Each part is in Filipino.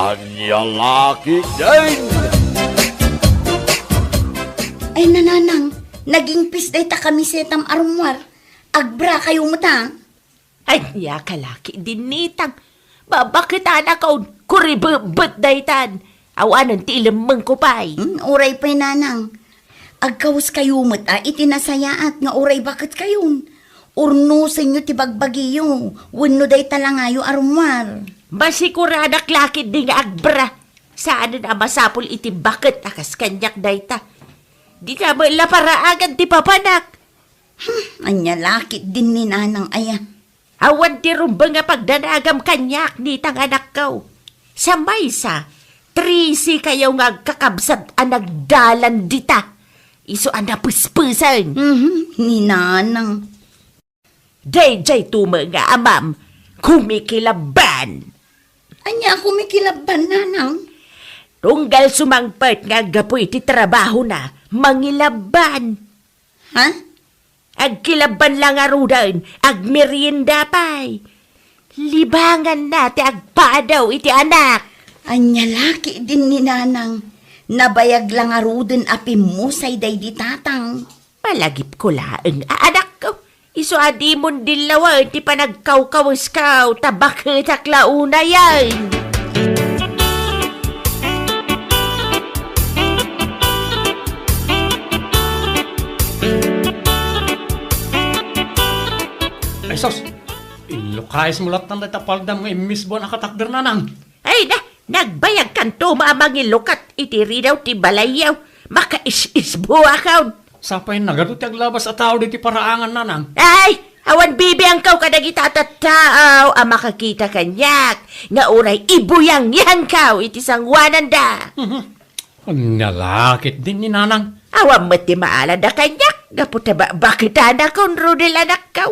Anyang laki din! Ay nananang, naging pisday ta kami sa itam arumwar. Agbra kayo mo ta. Ay, niya kalaki din nitang. Bakit anak ko, kuribabot daytan. Awanan ti ilamang ko pa'y. Uray pa'y nanang. Agkawas kayo mo ta, itinasayaat nga uray bakit kayon. Urno sa inyo ti bagbagiyo. Wano day talangayo arumwar. Masikuradak lakid din nga agbra. Saan na masapol iti bakit akas kanyak dayta. Di ka mo laparaagad ti papanak. Anya lakit din ni nanang aya. Awan ti rumba nga pagdanagam kanyak nitang anak ko. Sa maysa, 3 kayo nga kakabsat anagdalan dita. Iso anapuspusan. Ni nanang. Day tuma nga amam, kumikilaban. Anya ako may kilaban nanang. Tunggal sumangpet nga gapoy ti trabaho na, mangilaban. Ha? Agkilaban lang arudan, agmerienda pa'y. Libangan na ti agpadaw iti anak. Anya laki din ni nanang. Nabayag lang aruden api mo say day di tatang. Malagip ko laeng anak ko. Iso adi mon dilawan ti panagkaw-kawas-kaw, tabakit aklauna yan. Ay sos, ilukayas mo lahat ng natapaldam ng imis buwan nakatakder nanang. Ay nagbayag kanto maamang ilukat, itiri daw ti balayaw, maka-is-isbo akaw. Sapay nagadot yung labas at tao diti paraangan nanang. Ay, awan bibi ang kaw kadagi tatatao, ang makakita kanyak, nga uray ibuyang yan kaw, iti sangwanan da. Nalakit din ni nanang. Awan mati maala da kanyak, gaputa ba bakit anak kon Rodel anak kaw.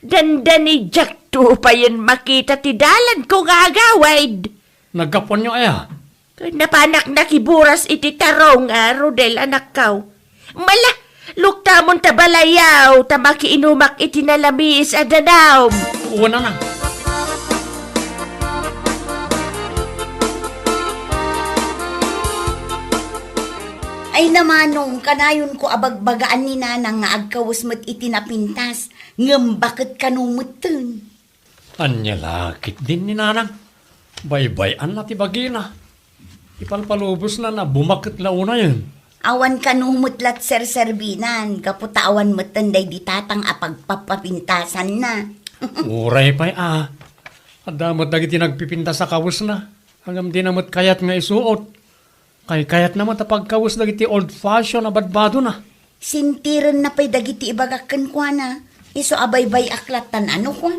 Danda ni Jack to pa yun makita ti dalan ko nga agawaid. Nagkapon nyo aya. Napanak na kiburas iti tarong Rodel anak kaw. Mala, luktamon ta balayaw, ta makiinumak iti nalamis adanaw. Uwan nanang. Ay namanong, kanayon ko abagbagaan ni nanang nga agkawas mo't itinapintas. Ngam bakit kanumutin? Anya lakit din ni nanang. Baybayan na ti bagina. Ipalpalubos na bumakit launa yun. Awan kanumutlat serserbinan, kaputawan mo't tanday di tatang apagpapapintasan na. Uray pa'y Adamot dagiti nagpipinta sa kawus na. Hanggang di namot kayat nga isuot. Kayat naman tapagkawus dagiti old fashion na badbado na. Sintiran na pa'y dagiti ibagakan kwa na. Iso abaybay aklatan ano kwa?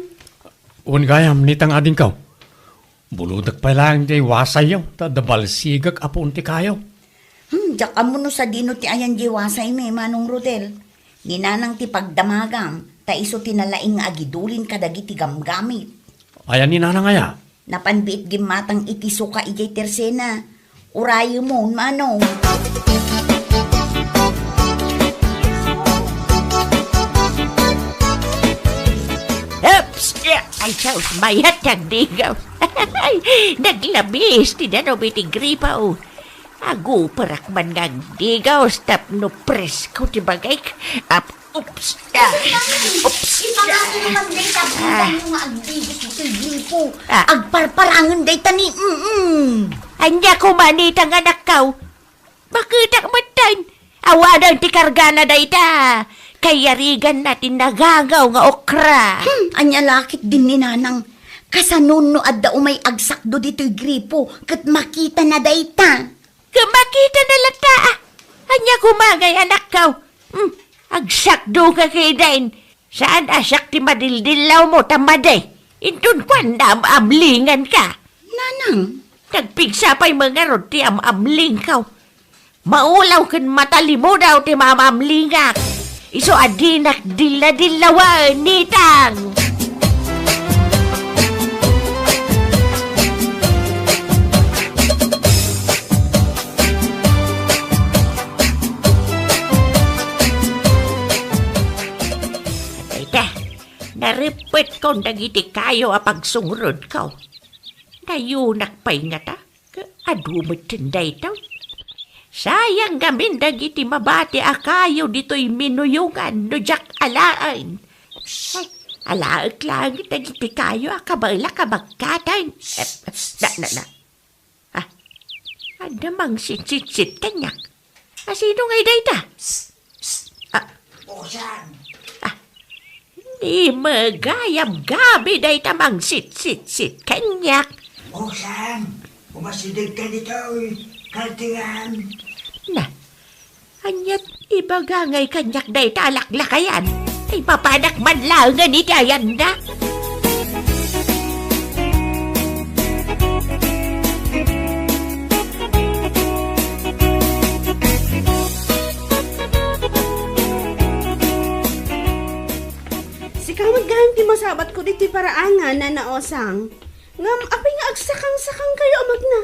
Uwan gayam, nitang ading kaw. Buludak pa lang di wasayaw, tadabalsigag apunti kayo. Diyak mo no sa dino ti ayan jiwasay may manong Rodel. Ninanang ti pagdamagam, ta iso tinalaing agidulin kadagiti gamgamit. Ayan ni nanang aya. Napanbiit gimatang iti suka ijay tersena. Urayo mo, manong. Oops! Ay, saus, mayat ang digaw. Naglabis, tinanaw may tigripa o. Agu, parak man nga digaw, stop no press ko, tibagay. Oops! Oops! Ipangako naman day tapunan yung nga agdigit ito gripo. Agparparangan day tani. Anya ko manitang anak kaw. Bakit ang matan? Awanan ti kargana da ita. Kayarigan natin nagagaw nga okra. Anya lakit din ni nanang. Kasanon no adda umay agsakdo dito'y gripo. Kat makita na dayta. Kamakita na lata. Anya kumagay anak kaw. Agsakdo ka kay dain. Saan asak ti madildilaw mo tamaday? Intun kwan na amlingan ka. Nanang. Nagpigsapay mga roti amling kaw. Maulaw kan matali mo daw ti mamamlingak. Iso adinak dila-dilawan nitang. Naripit ko nagiti kayo apag sungrod ko. Nayunak pa'y nga ta. Adumot tinday to. Sayang gamin dagiti mabati akayo dito'y minuyungan no jak alaan. Ay, alaak lang dagiti kayo akabala kabagkatan. Na. Adamang sit kanyak. Sino ngay dayta? Osan, Di magayam gabi dayta mang sit kanyak. Osan, umasidig ka dito, kaltingan. Na, anyat ibagangay kanyak dayta alaklakayan. Ay papanak man lang nga ni dayan na. Sikang maggamit ti masabat ko diti paraangan na naosang. Ngam, apay nga agsakang-sakang kayo amag na.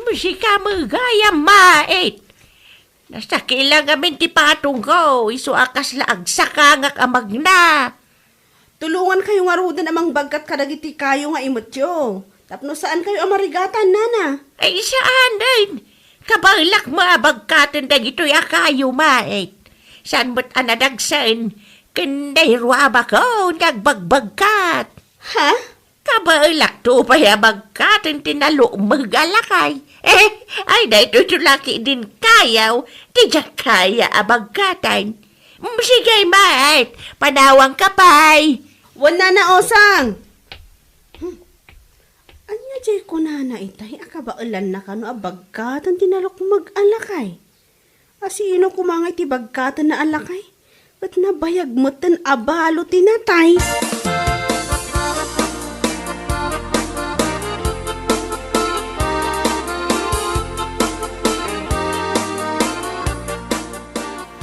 Musika magayam mait. Nasa kilang amin ti patong ko. Isu akas laag sakangak amag na. Tulungan kayo nga rudan amang bagkat kadagiti kayo nga imotyo. Tapno saan kayo amarigatan, nana? Ay saan din? Kabalak mabagkatan dagito'y akayo mait. Saan mo't anadagsan? Kanday ruwaba ko nagbagbagkat. Ha? Kabalak to pa yabagkatan tinalo magalakay. Ay dahito tulaki din kayaw. Tijak kaya abagkatan. Sige mait, panawang kapay. Wala na osang. Anya jay ko na itay, akabailan na kano abagkatan tinalok mag-alakay. Asino kumangay ti bagkatan na alakay? Ba't nabayag mo tan abalo tinatay?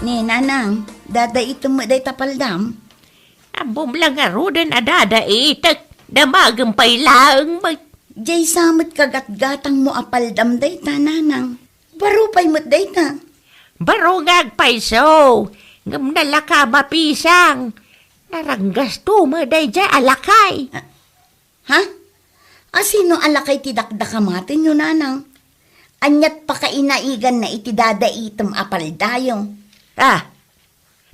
Ni nanang, dada ito mo day tapaldam. Ambom lang nga rudan adada itak. Damagang lang mag... Jay samot kagat-gatang mo apaldam day ta nanang. Baro pa'y mo't day ta. Barungag paiso. Ngam nalaka mapisang. Naranggas to mo day dya alakay. Ha? Asino alakay ti dakdakamatin yun nanang? Anyat pa kainaigan na itidada item apaldayong.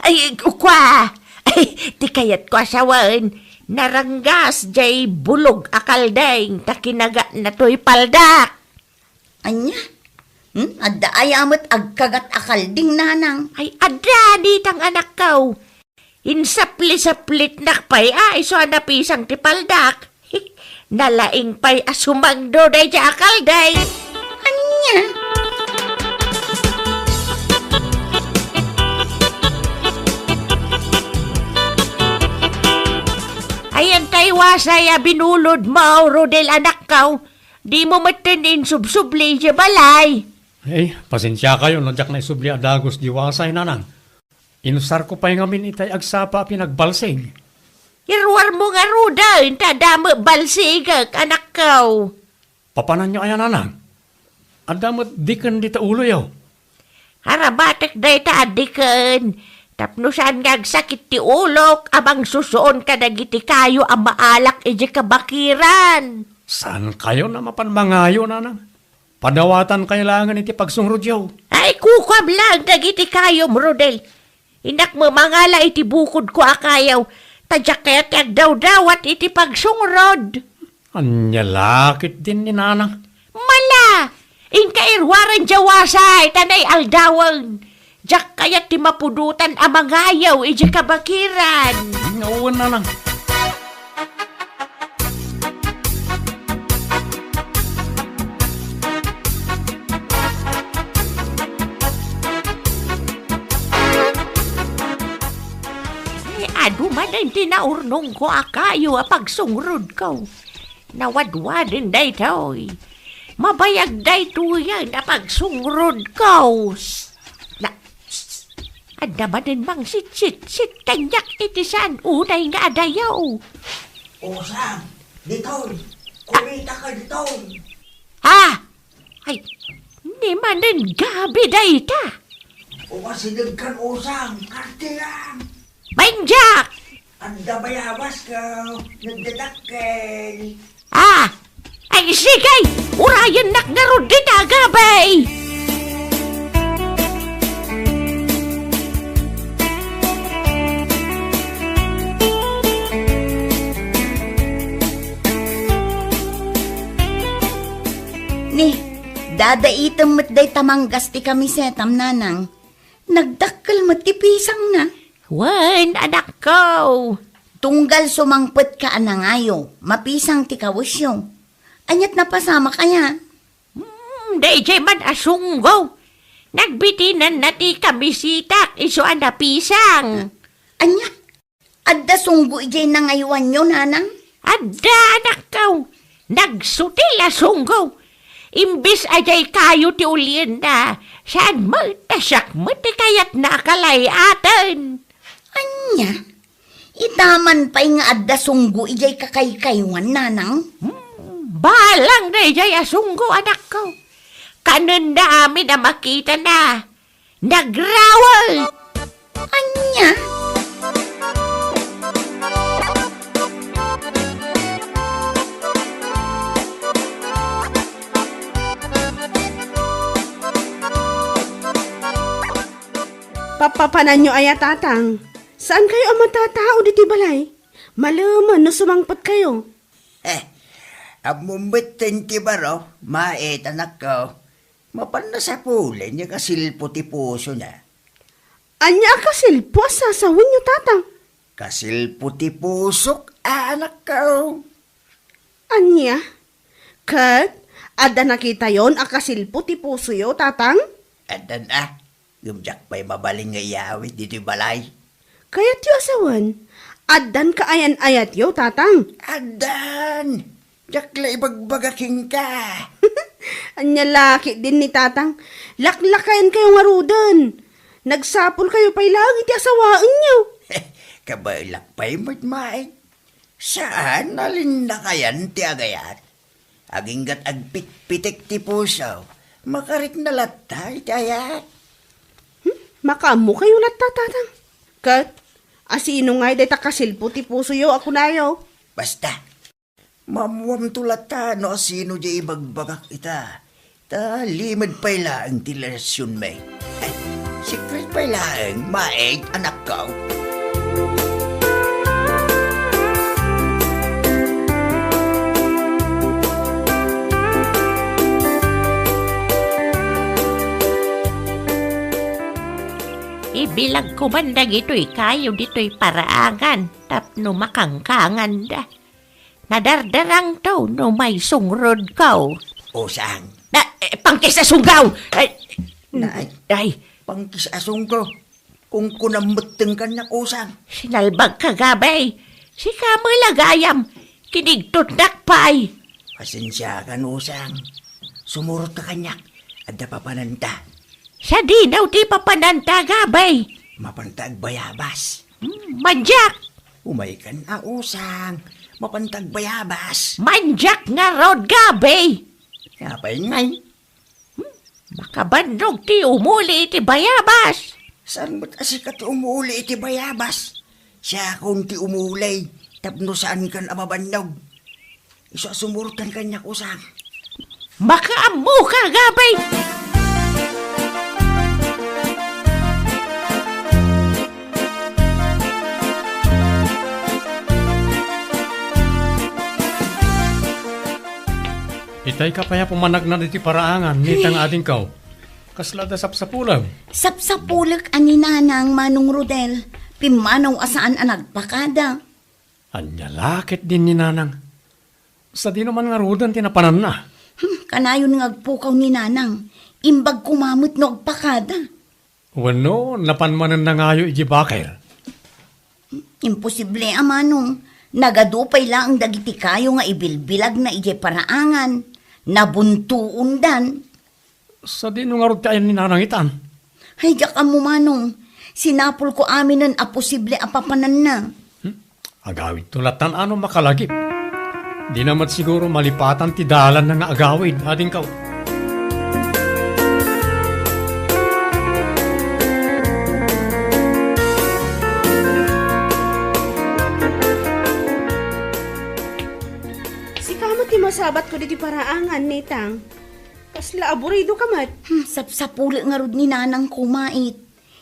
Ay, ukwa. Ay, ti kayat ko asawan. Naranggas jay bulog akaldeng. Takinaga na to'y paldak. Anya? Adda ayamot agkagat akalding nanang. Ay, ada ditang anak ko. Insapli-saplit nakpay ay so napisang ti paldak. Nalaing pa'y asumangdo day dya akalday. Anya? Ayan tayo wasaya binulod mo, Rodel anak ko. Di mo matinin subsubli siya balay. Pasensya kayo, nadyak na isubli adagos diwasay nanang. Inusar ko pa yung amin itay agsapa pinagbalsig. Irwar mo nga Rodel, tadama balsigag anak ko. Papanan nyo kaya nanang? Adamot dikan dita ulo yaw. Harabatek day ta adikan. Tapno saan nga sakit ti ulok, abang susuon ka dagiti kayo ang maalak iji kabakiran. Saan kayo na mapanmangayo nanang? Padawatan kailangan iti pagsungrod yaw. Ay kukwab lang dagiti kayo, Rodel. Inak mo mangala iti bukod ko akayaw. Tadyak kaya daw-dawat iti pagsungrod. Anya lakit din ni nanang. Mala! Inkairwaran jawasay, tanay aldawang. Diyak kaya ti mapudutan amang ayaw, iji kabakiran. Ngawan nanang. Aduman ang tinaurnong ko akayo pagsungrod ko. Nawadwadin day to'y. Mabayag day to yan pagsungrod ko. Adamanin mang sit kanyak itisan unay nga adayaw. Osan, dito, kumita ka dito. Ha? Ay, di manin gabi day ta. Umasidig kan Osan, kaltingan. Mainjak! Anda bayabas ka, nagdadakkel. Ay sige! Ura bayan nak nga ron din agabay. Ni, dadaitam mo't day tamanggas ti kami setam nanang. Nagdakkel mo't ti pisang na. Wan, anak ko. Tunggal sumangpet ka anangayo, mapisang ti kawasyo. Anyat napasama kaya. DJ man asunggo. Nagbitinan na ti kamisita, iso na pisang. Anya, adda sunggo ijay nangaywan nyo nanang. Adda, anak ko. Nagsutila sunggo. Imbis ajay kayo ti ulien na, saan mo tasak mo ti kayat nakalay atin. Anya, itaman pa'y nga adda sunggo ijay kakaykaywan nanang. Balang na ijay asunggo, anak ko. Kanon na amin na makita na. Nagrawal. Anya, Papapanan nyo aya tatang. Saan kayo ang matatao diti balay? Malaman no sumangpat kayo. Amumbitin ti baro, mait anak ko. Mapan na sa pulin niya kasilpo ti puso na. Anya ka silpo sasawin nyo tatang. Kasilpo ti pusok, anak ko. Anya? Kat, ada nakita yon akasilpo ti puso yo tatang? Adan gumjak pa'y mabaling nga iyawit dito balay. Kayat yo asawan. Adan ka ayan-ayat yo tatang. Adan! Jakla ibagbagaking ka. Anya laki din ni tatang. Laklakayan kayo nga rudan. Nagsapol kayo pa'y lagi ti asawaan nyo. Kabailak pa'y matmain. Saan nalindakayan ti agayat? Aginggat agpit-pitik ti puso. Makarik na latay ti ayat. Makamu kayo latta tatang. Kat, asino nga'y day takasilpo ti puso yo ako na yo. Basta, mamuam tulata no sino di ibagbagak ita. Ta limad pa'y laang ti lasyon may. Secret pa'y laang maeg anak ko. Ibilag ko man na gito'y kayo dito'y paraangan, tapno makangkangan da. Nadardarang to no may sungrod ko. Usang, Pangkis na sunggaw! Ay, pangkis asong ko. Kung kunamuteng ka na usang. sinalbag ka gabay. Si Kamoy lagayam, kinigtot nakpay. Pasensya ka usang. Sumurot ka kanyak. Adda pa pananta. Sa dinaw di papananta gabay. Mapantag bayabas. Manjak! Umay ka na usang. Mapantag bayabas. Manjak nga rod gabay. Kapay ngay. Makabandog ti umuli iti bayabas. Saan ba't asikat umuuli iti bayabas? Siya kung ti umulay. Tapno saan kan amabandog. Isa sumurutan kanyak usang. Makaamu ka gabay. Itay ka pa ya pumanag na diti paraangan, nitang ading kaw. Kaslada sapsapulam. Sapsapulak ani nanang Manong Rodel, pimanaw asaan ang nagpakada. Anya lakit din ni nanang. Sa di naman nga rudan tinapanan na. Kanayon nga agpukaw ni nanang, imbag kumamot no agpakada. Wano, napanmanan na ngayo iji bakir. Imposible amanong, nagadupay lang ang dagiti kayo nga ibilbilag na ije paraangan. Nabuntuon dan. Sa di nung arod kayan ni nanang itan. Hay, jak mo manong. Sinapol ko amin ng aposible apapanan na. Agawid tulatan ano makalagip. Di naman siguro malipatan ti dalan na nga agawid, ading kaw. Si kamo ti masabat ko diti paraangan nitang. Kasla aburido ka mat. Sapsapuli nga rod ni nanang kumait.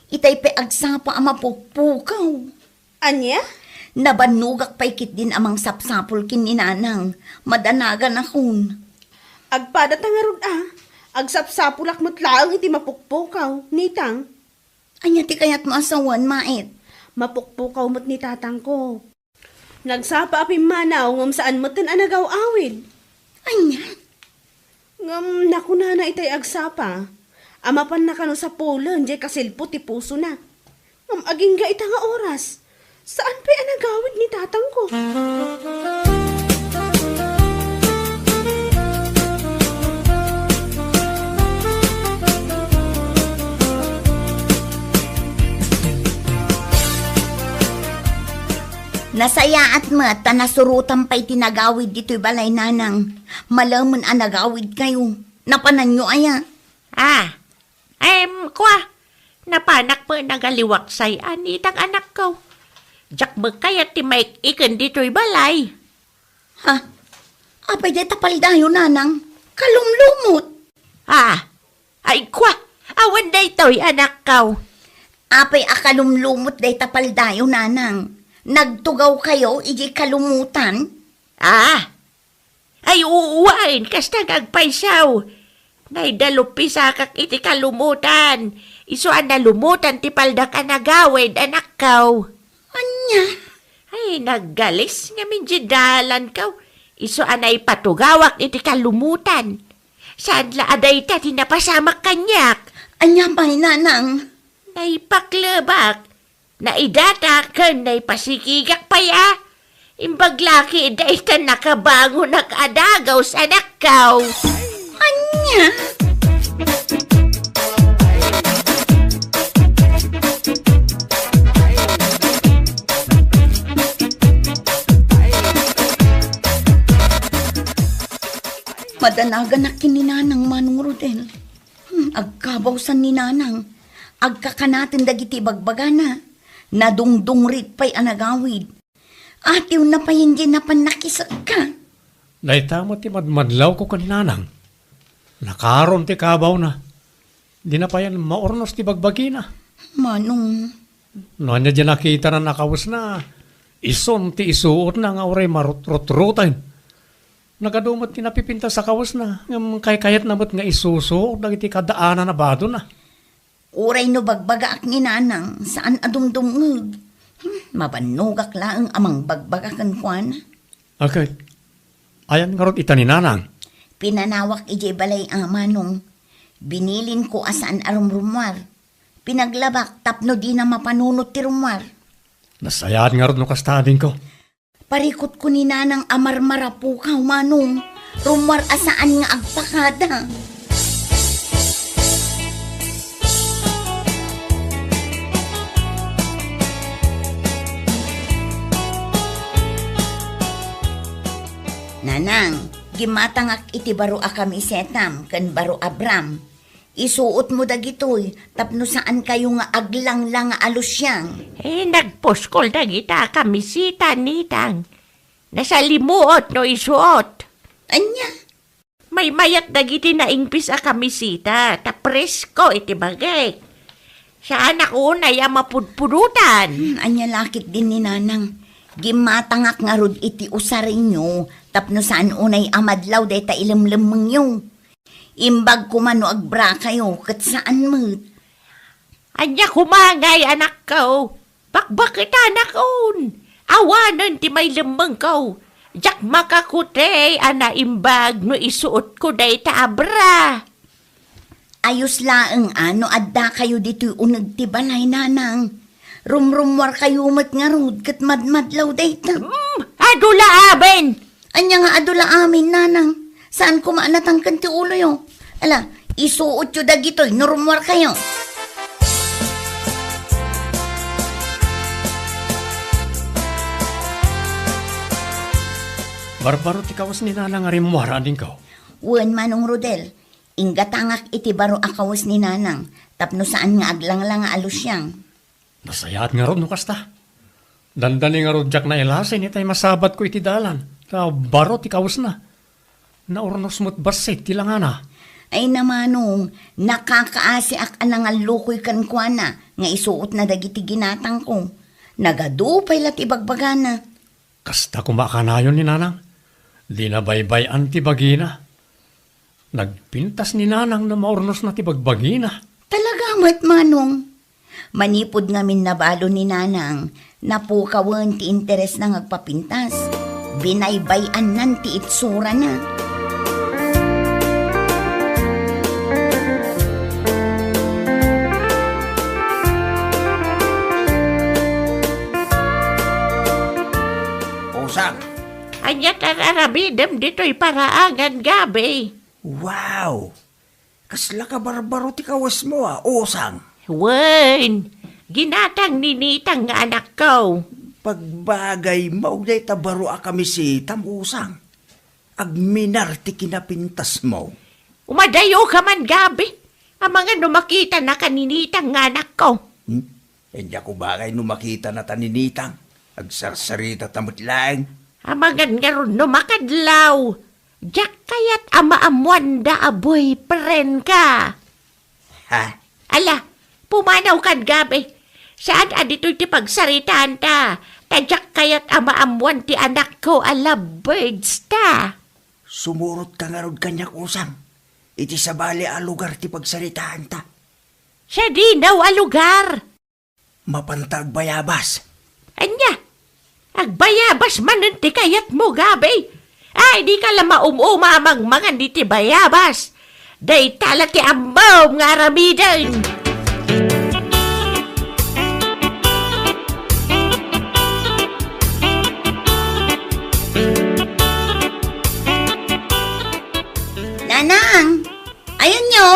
Itay pe agsapa ama pukpukaw. Anya? Nabanugak pa ikit din amang sapsapul kin ni nanang. Madanagan akon. Agpada ta nga rod Agsapsapulak mo't laang iti mapukpukaw. Nitang, Anya ti kayat mo asawan, mait. mapukpukaw mo't ni tatang ko. Nagsapa apim manaw ngam saan mo't tan anagaw awid. Anya? Ngam nakuna na itay agsapa. Amapan na kano sa pulan, jay kasilpo ti puso na. Ngam aging ga ita nga oras. Saan pa anagawid ni tatang ko? Nasayaat mo at tanasurutan pa'y tinagawid dito'y balay nanang. Malamon ang nagawid kayo. Napanan nyo aya. Kwa, napanak po nagaliwak say anitang anak ko. Jak magkayat ti Mike ikan dito'y balay. Ha? Apay de tapal dayo nanang. Kalumlumot. Ay kwa, awan day to'y anak ko. Apay akalumlumot de tapal dayo nanang. Nagtugaw kayo, iji kalumutan. Ay uuwain kas nagagpaysaw. Naidalupi sa kak iti kalumutan. Isuan na lumutan ti palda ka nagawid anak ko. Anya? Ay naggalis nga minjidalan ko. Isuan ay patugawak iti kalumutan. Saan la aday ta tinapasamak kanyak. Anya pa'y nanang. Naipaklebak. Naidata ka naipasikigak pa ya. Imbaglaki da ita nakabango nakadagaw sa anak ko. Anya? Madanagan na kininanang Manong Rodel. Agkabaw sa ninanang. Agkakanatin dagiti bagbagana. Nadungdungrit pa'y anagawid. Atiw na pa hindi na panakisag ka. Daita mo ti madmadlaw ko kaninanang. Nakaron ti kabaw na. Di na pa yan maornos ti bagbagi na. Manong, No, anya dyan nakita na nakawas na. Ison ti isuot na nga oray marut-rut-rutan. Nagadumot ti napipinta sa kawas na. Kay-kayat namot nga isuso. Dagiti kadaanan na bado na. uray no bagbaga ak ninanang saan adumdumngeg. Mabanugak laeng amang bagbagakan kuan. Okay. Ayan nga rot ita ni nanang. Pinanawak ije balay amanong. Binilin ko asaan arumrumwar. Pinaglabak tapno di na mapanunot ti rumwar. Nasayaan nga rot no kastadin ko. Parikot ko ni nanang amarmara po ka, manong. Rumwar asaan nga agpakada. Nanang, gimatangak iti baro a kami setam, kan baro Abram. Isuot mo dagitoy, tapno saan kayo nga aglang lang nga alusyang. Nagpuskol na kita kamisita nitang. Nasa limuot no isuot. Anya? May mayat dagiti na ingpis a kamisita, ta presko iti bagay. Saan ako na mapudpudutan. Anya lakit din ni nanang. Gimatangak nga rod iti usarin nyo, tapno saan unay amadlaw day ta ilimlimeng yung. Imbag kumano agbra kayo, kat saan mo? Anya kumangay anak ko. Bakbakit anak on. Awanan ti may lemeng ko. Jak makakutay ana imbag no isuot ko day ta abra. Ayos laeng ano adda kayo dito unag ti balay nanang. Rumrumwar kayo mat nga rod, kat madmadlaw day ta. Adula aben. Anya nga adula amin nanang. Saan kumaanatang kanti ulo yo? Ala, isuot yo dagitoy, nurumwar kayo. Barbaro ti kawas ni nanang arimwara din ko. Wen Manong Rodel, inggatangak iti baro akawas ni nanang, tapno saan nga aglang lang nga alusyang. Nasayat nga rod no kasta. Dandani nga rod jak na ilasin itay masabat ko iti dalan. Baro ti kawas na. Naurnos mo't basit ti langana. Ay namanong, nakakaasi ak anang lukoy kan kwa na, nga isuot na dagiti ginatang ko. Nagadupay lat ibagbagana. Kasta kumakanayon ni nanang. Di na baybay antibagina. Nagpintas ni nanang na maurnos na tibagbagina. Talaga mat manong. Manipod ngamin nabalo ni nanang, napukawan ti interes na ngagpapintas. Binaybayan nan ti itsura na. Usang, Anya tararabidem dito'y paraangan gabi. wow! Kasla ka barbaro ti kawas mo Usang. Wen, ginatang ninitang nga anak ko. Pagbagay mauday tabaro kami si Usang. Agminar ti kinapintas mo. Umadayo ka man gabi. Ang mga numakita na kaninitang nga anak ko. Hindi ako bagay numakita na taninitang. Agsarsarita tamot lang. Ang mga nga ron numakadlaw. Diyak kaya't amaamuan da aboy pren ka. Ha? Ala, pumanaw kan gabi. Saan adito'y ti pagsaritaan ta? Tadyak kaya't amaamuan ti anak ko ala birds ta. Sumurot ka nga rod kanyak Usang. Iti sa bali a lugar ti pagsaritaan ta. Siya di naw a lugar. Mapantag bayabas. Anya, agbayabas manen ti kayat mo gabi. Ay, di ka lang maumumamang mga di ti bayabas. Day tala ti ambaw nga aramidan. Nanang! Ayun nyo!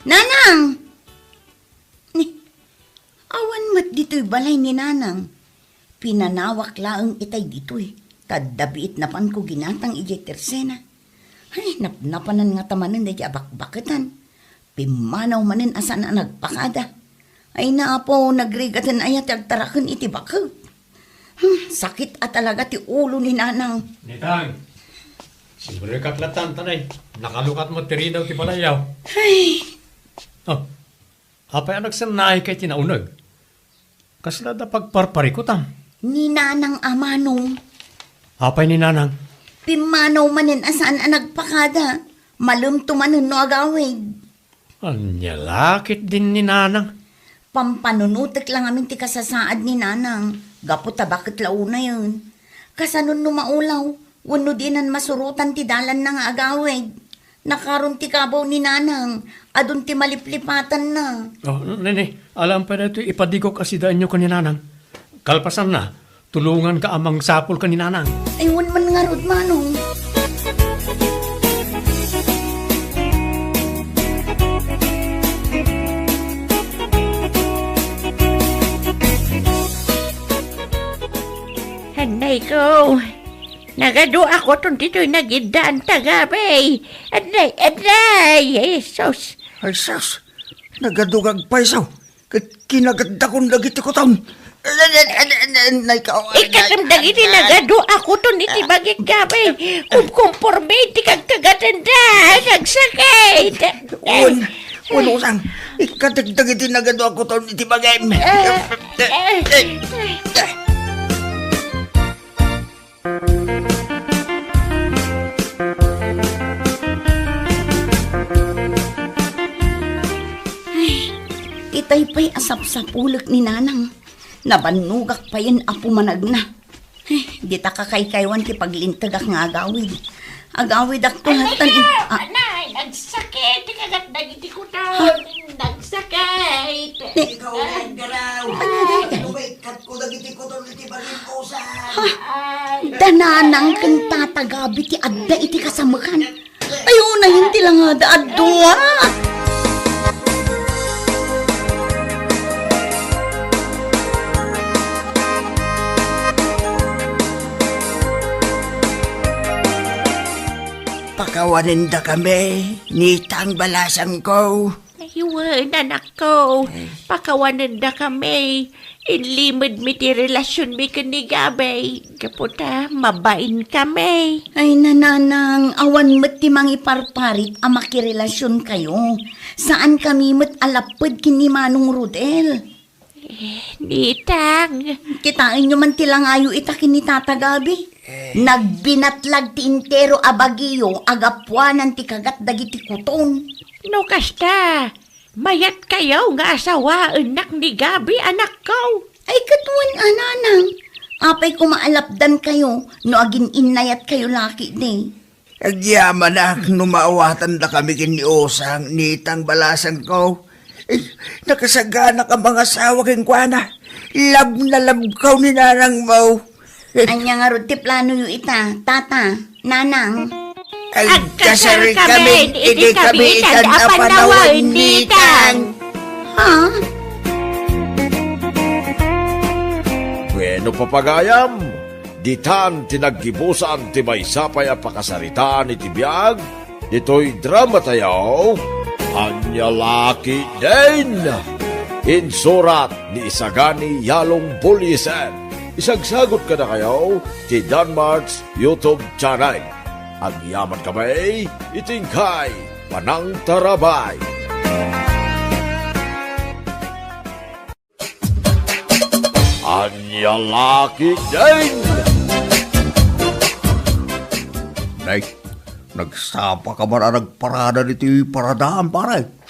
Nanang! Awan mat dito'y balay ni Nanang. Pinanawak laang itay dito'y. Tadabiit na pan ko ginatang ijay tersena. Ay, napnapanan nga tamanan na abak-bakitan. Pimanaw manin asan na nagpakada. Ay naapo, nagrigatan ayat agtarakan iti bakag. Sakit at talaga ti ulo ni Nanang. Nitang, siyempre katlatan tanay. Nakalukat mo tiri daw ti balayaw. Ay, Oh, apay anak sanay kay tinaunag. Kasla da pagparparikutam. ni Nanang amanong. Apay ni nanang. Pimanaw manin asan na nagpakada. Malumto manin no agawid. Anya lakit din ni nanang. Pampanunutik lang amin ti kasasaad ni Nanang. Gaputa bakit launa yun. Kasanon no maulaw, wano dinan masurutan ti dalan ng agawid. Nakaroon ti kabaw ni Nanang, adun ti maliplipatan na. Oh, nene, alam pa na ito, ipadigo kasi daan nyo ka ni nanang. Kalpasan na, tulungan ka amang sapol ka ni nanang. Ayun man nga rod manong. Hanay ko. Nagado ako tong dito'y nagidaan tagabi. Aday, Jesus. Ay sus, nagadugag pa isaw. Kinaganda kong lagiti ko taon. Ikatamdag iti nagado ako tong iti bagig gabi. Kumporme iti kagkagatanda. Nagsakit. Usang, ikadagdag iti nagado ako taon iti bagay. Itay pa'y asap sa pulak ni Nanang. Nabanugak pa yun apo managna. Di ta kakaykaywan ti paglintagak nga agawid. Agawid ak tulatan. Nay, nagsakit. Ikagatdag iti kuton. Nagsakit. Ikaw ang garaw. Kat ko dagiti ko taon iti bagay Dananang kang tatagabi ti adda iti kasamakan. Ayaw na hindi lang ada adwa. Pakawanin da kami, nitang balasang ko. Iwan, anak ko. Pakawanan na kami. Inlimod mi ti relasyon mi kanigabay. Kaputa, mabain kami. Ay nananang, awan mo't ti mangiparparit ang makirelasyon kayo. Saan kami mo't alapad kini Manong Rodel? Nitang. Kitain nyo man tilangayo ita kinitatagabi. Nagbinatlag ti intero abagiyo agapuanan ti kagat dagiti kuton. No kasta. Mayat kayo nga asawa, anak ni Gabi, anak ko. Ay katuan ananang. Apay kumaalapdan kayo no agin inayat kayo laki ni. Agyaman na numaawatan na kami kiniosang nitang balasan ko. Nakasagana ka mga asawa king kwana. Lab na lab ka ni nanang mo. Anya nga ro ti plano yu ita, tata, nanang. Agkasari kami, hindi kami ikan na panawan nitang. Ha? Bueno papagayam, ditan tinaggibusan ti may sapay a pakasaritaan iti biyag, dito'y drama tayo, Anya Laki din. Insurat ni Isagani Yalong Bulisen. Isagsagot ka na kayo ti Danmarks YouTube channel. Ang yaman kamay, itingkay, Panang Tarabay. Anya Laki din. Nay, nagsapa ka ba na nagparada nito yung paradaan, pare?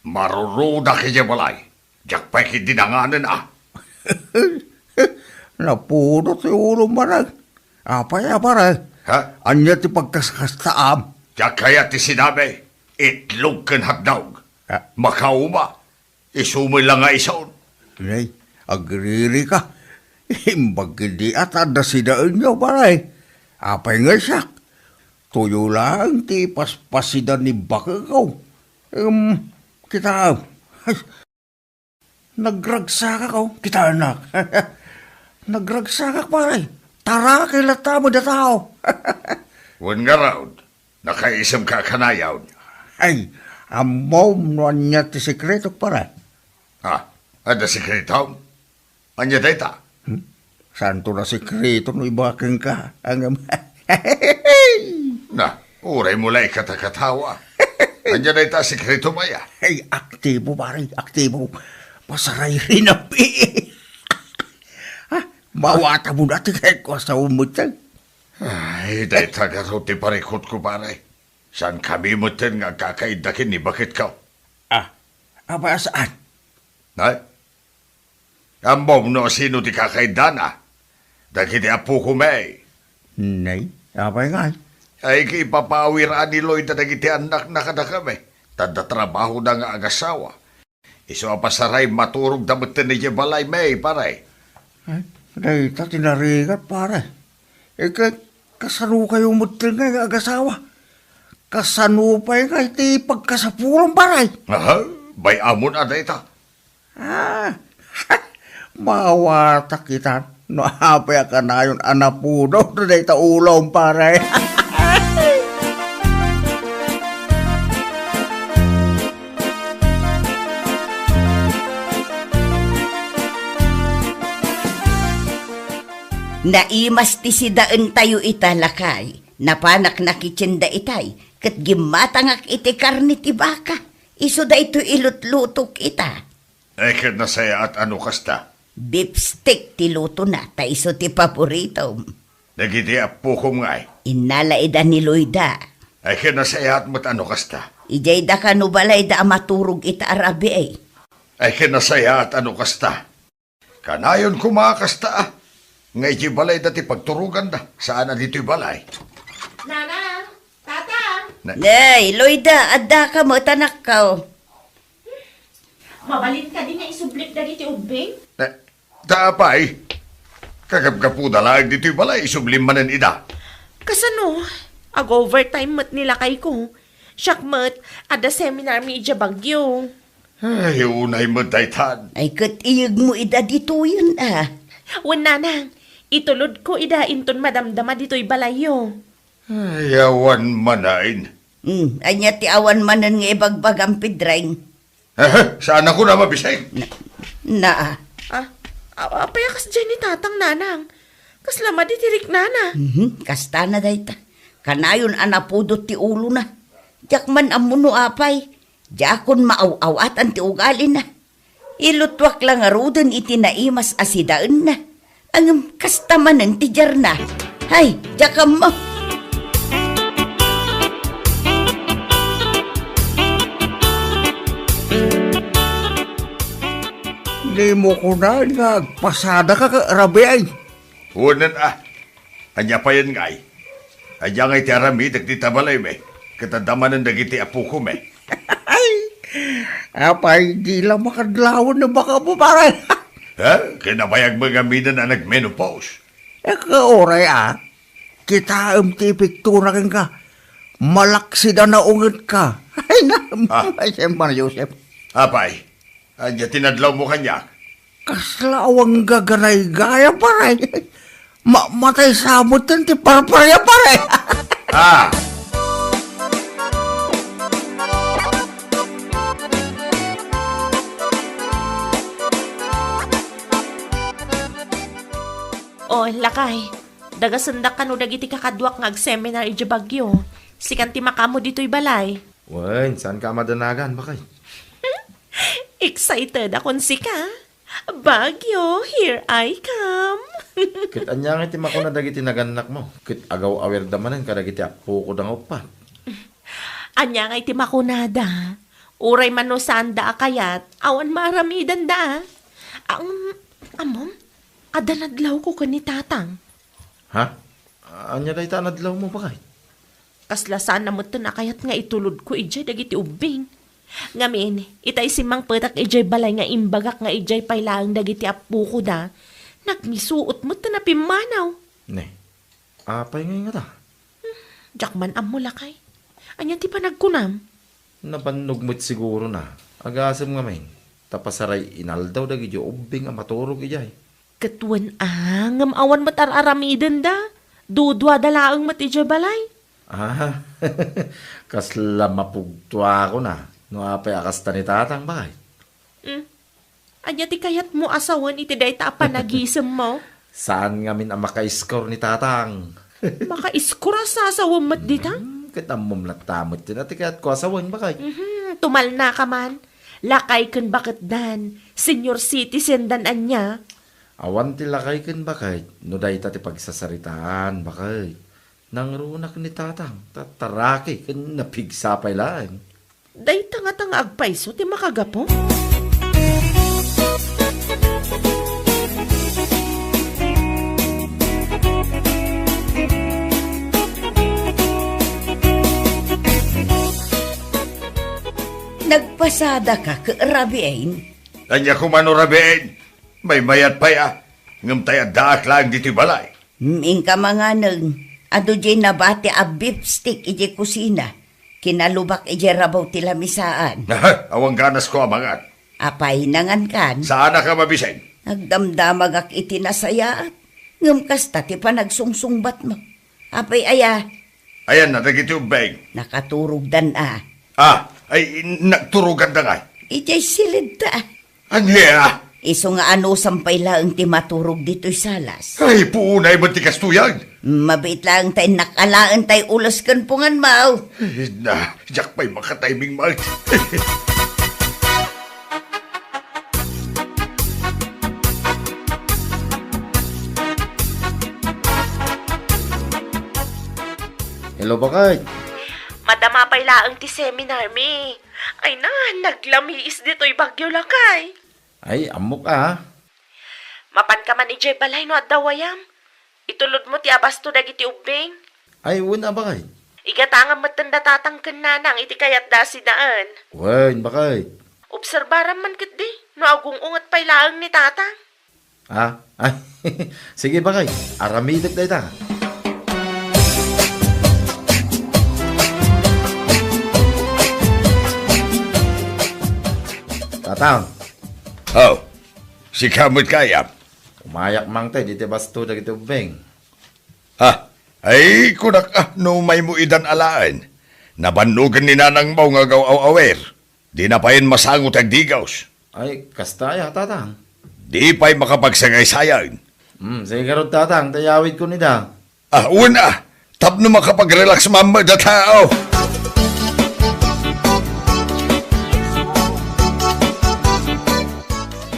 Maruruda kaya balay. Diyak pa kidinanganan Napudot yung ulo marag. Apay, pare. Ha? Anya ti pagkaskastaam. Diyak kaya ti sinabi, itlog kan hotdog. Ha? Makauma, isumay lang nga isaon. Nay, agriri ka. Imbag hindi at anda sinaan niyo, pare. Apay nga siya. Tuyo lang ti paspasidan ni Bakagaw. Kita, ay, nagragsaka ko. Kita, anak. Nagragsaka, pare. Tara, kilata mo na tao. Wan nga raw, nakaisam ka kanayaw. Ay, amaw mo niya ti sekreto, pare. Ha? Ada sekretong? Anya data? Santo na sekreto no ibaking ka. Ang Na, uray mo lang katakatawa. Anya data sekreto maya? ay, aktibo, pare. Aktibo. Pasaray rin ang Mawata mo natin kahit ko sa umutan. Ay, data garo ti parikot ko pare. San kami mo ten nga kakaidakin ni bakit ka? Aba saan? Ay? Ambom no sino ti kakaidana? Dagiti apo ko may. Nay, abay nga. Ay kipapawiraan ni Lloyd na dagiti anak na kada kami. Tanda trabaho na nga agasawa. Iso pasaray maturog damutin ni Balay may pare. Ay, dahita tinarigat, pare. Kasano kayo mutin nga agasawa? Kasano pa yung kahit pagkasapulang, pare? Aha, bay amon ada ita. Mawata kita. No, apay ka na yun, anapuno. Dahita ulong, pare. Naimas ti si daan tayo italakay, napanak na kitsinda itay, kat gimatangak iti karni ti baka, iso da ito ilutlutok ita. Eket na saya at ano kasta. Beef stick ti luto na, ta iso ti paborito. Nagiti apo ko ngay. Inalaida ni Loida. Eket na saya at mat ano kasta. Ijay da ka nubalay da maturog ita arabi ay. Eket na saya at ano kasta. Kanayon kumakasta Ngay di balay dati pagturugan da. Saan na dito'y balay? Nana, tata. Nay, Loida, adda ka mo, tanak ka. Mabalin ka din nga isublik na dito ubing? Tapay. Kagapgapu da lang dito'y balay. Isublim manan ida. Kasano? Ag-overtime mat nila kay ko. Siyak mat, ada seminar mi ija bagyo. Ay, unay mo daytan. Ay, kat iyag mo ida dito yun Wan nanang, itulod ko ida inton madamdama dito'y balayo. Ay, awan manain. Anya ti awan manan nga ibagbagang pidrang. Saan ako na mabisay? Na, Apayakas dyan ni tatang nanang. Kaslama di tirik nana. kasta na dayta. Kanayon anapudot ti ulo na. Diyak man amuno apay. Diyakon maaw-awatan ti ugali na. Ilutwak lang aruden iti naimas asidaan na. Ang kasta manen ti jar na. Hay, diyakam mo. Hindi mo ko na, nagpasada ka Rabi ay. Unan Anya pa yan ngay. Anya ngay ti arami, dagdita balay me. Katadamanan dagiti apo ko me. Ay, apay, di lang makadlawan na baka mo pare. Kinabayag mga minan na nag-menopause. Oray kita ti piktura ka. Malaksi na naungat ka. Ay na, ay siyempre Joseph. Apay, anya tinadlaw mo kanya. Kaslawang gaganay gaya pare. Matay sabot ti parparya pare. O, lakay. Dagasandak ka no dagiti kakadwak nga seminar iti Bagyo. Sikan ti makamo dito'y balay. Wen, saan ka madanagan bakay? Excited akon sika. Bagyo, here I come. Kit anya nga ti mako na dagiti naganak mo. Kit agaw awer damanan ka dagiti apo ko dang upat. Anya nga iti makunada. Uray man no sanda akayat, awan maramidan da. Amom, adanadlaw ko ni tatang. Ha? Anya day tanadlaw mo bakay? Kaslasan na mo akayat nga itulod ko ijay dagiti ubing. Ngamin, itay simang petak ijay balay nga imbagak nga ijay pailaang dagiti apo ko da. Nagmisuot mo na pimanaw. Ne, apay ngay nga ta. Jakman amula kay. Anya ti pa nagkunam. Nabannog mo't siguro na. Agasam nga main. Tapasaray inaldaw dagiti ubing ang maturog ijay. Katuan ngam awan matararamidan da. Dudwa dalaang matijay balay. Kasla mapugtua ako na. No apay akasta ni tatang bakay. Anya ti kayat mo asawan iti day ta panagisem mo. Saan nga min ang maka-score ni tatang? Maka-iskura sa asawam mat dita. Kitamom na tamot din at ikat ko asawan bakay. Tumal na ka man. Lakay kan bakit dan. Senior citizen dan anya. Awan ti lakay ken bakay. No day ti pagsasaritaan bakay. Nang runak ni tatang. Tataraki ken napigsapay lang. Day tanga-tanga agpaiso ti makagapo. Nagpasada ka Rabiain. Anya kumano rabiin. May mayat pa Ngam tayo daak lang dito balay. Ming ka mga nang, ado dyan nabati a beef stick ije kusina. Kinalubak ije rabaw tila misaan. Awang ganas ko amangat. Apay nangan kan. Saan ka mabisay? Nagdamdamag ak itinasayaat. Ngam kasta ti pa nagsungsungbat mo. Apay aya, Ayan na, dagiti ubeng. nakaturog dan Ay, nagturugan na nga. Ijay silid ta. Anya? Iso nga ano sampay lang ti maturog dito'y salas. Ay, puunay ba ti kastuyag? Mabait lang tayo nakalaan tayo ulas kan pungan mau. Na, jak pa'y makatiming malt. Hello bakay. Madama pa'y laang ti seminar mi. Ay na, naglamiis dito'y Bagyo lakay. Ay, amok ah. Mapan ka man ijay balay no at dawayam. Itulod mo ti abasto dagiti ubing. Ay, wala bakay. Igatanga matanda tatangkan na nang iti kayat da si daan. Wen, bakay. Obserbaran man kit di, no agong ungat pa'y laang ni tatang. Ay, sige bakay. Aramidak day ta. Tatang, Si kamot kaya. umayak mang te, dito basto dagiti ubeng. Ay, kunak no may mo idan alaan. Nabanugan ni nanang mau nga gaw awer. Di na payin masangot ang digaws. Ay, kastaya, tatang. Di pa'y makapagsagay-sayan. Sige karot, tatang. Tayawid ko nida. Una, tapno makapag-relax mama da tao.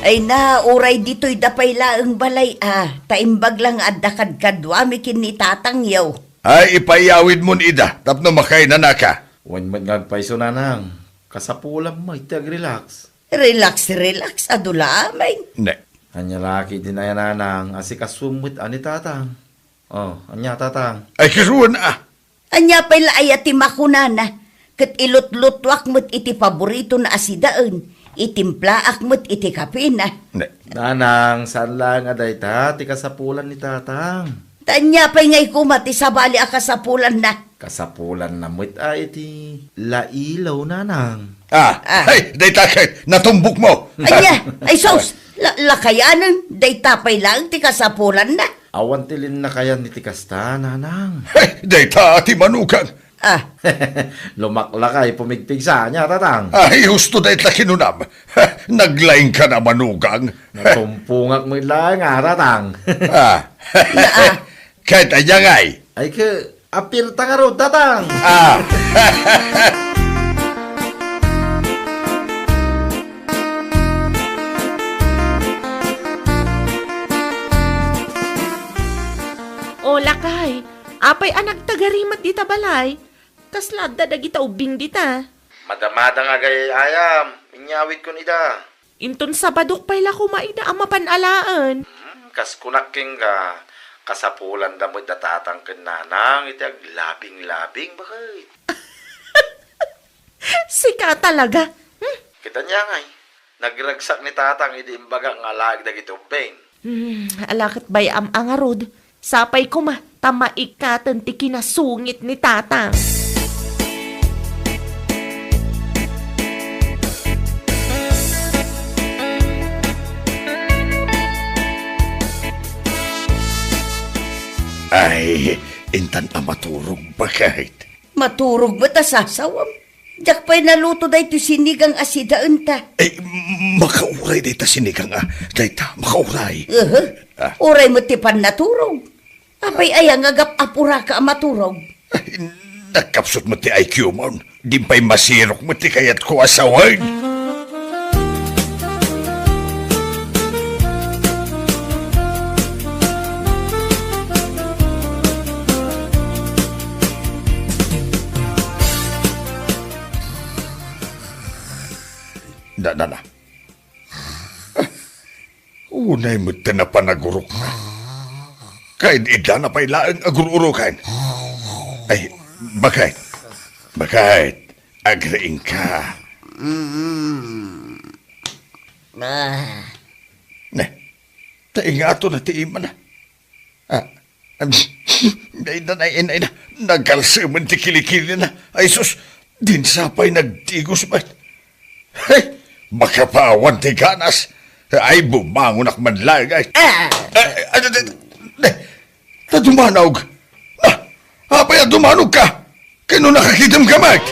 Ay na, uray dito'y dapay laang balay Taimbag lang adakad kadwami kin ni tatang yaw. Ay, ipayawid mo ida, tapno makay na naka. Huwag magpaiso nanang. Kasapulam mo, itag-relax. Relax, adulamay. Ne. Anya laki din na yan nanang. Asi kasumwit ani tatang. Oh, anya tatang. Ay, kisuan Anya pa'y laayati makunana. Kat ilot-lotwak mo't iti paborito na asidaan. Itimplaak mo't iti kapina. Ne. Nanang, saan lang aday ta? Ti kasapulan ni tatang. Tanya pa'y ngay kumati sa bali akasapulan na. Kasapulan na mo't ay ti lailaw nanang. Ay, day takay, natumbok mo. Anya, ay sos, lakayanan, day tapay lang, ti kasapulan na. Awan tilin na kaya ni tikasta, nanang. Ay, day ta ati manugang. Lumaklakay, pumigpig sa niya, tatang. Ay, husto day ta kinunam. Naglaing ka na manugang. Natumpungak mo lang, tatang. Kahit ayangay. Ay ka, apir tangarod, tatang. O lakay, apay anak tagarimat dita balay. Kaslad da dagita ubing dita. Madamada nga gay ayam, inyawid ko nida. Inton sabadok pa'y la kumaida ang mapanalaan. Kas kunaking ka, kasapulan da mo't datatang nanang, itag labing-labing, bakit? Sika talaga. Kita niya ngay, nagragsak ni tatang, hindi imbaga nga lag da gito pain. Alakit bay ang angarod. Sapay ko ma, tamaikatan ti kinasungit ni tatang. Ay, intan maturog ba kahit? Maturog ba ta sasawam? Diyak pa'y naluto da ito sinigang asidaan ta. Ay, makauray day ta sinigang day ta, makauray. Uray mo tipan naturog. Apay ayang agap apura ka maturog. Ay, nagkapsot mo ti IQ mo. Di pa'y masirok mo ti kayat ko asawan. Na. Unay mo na panagurok na. Kahit ida na pa'y laang agururukan. Ay, bakit? Agraing ka. Ne, taingato na tiiman na. Nay na, nagkalsaman ti kilikili na. Ay sus, dinsapay nagtigos ba? Hey, makapawan ti ganas. Ay, bumangon man lagay. Dumanog. Apay, dumanog ka. Kano nakakitam ka, Mike?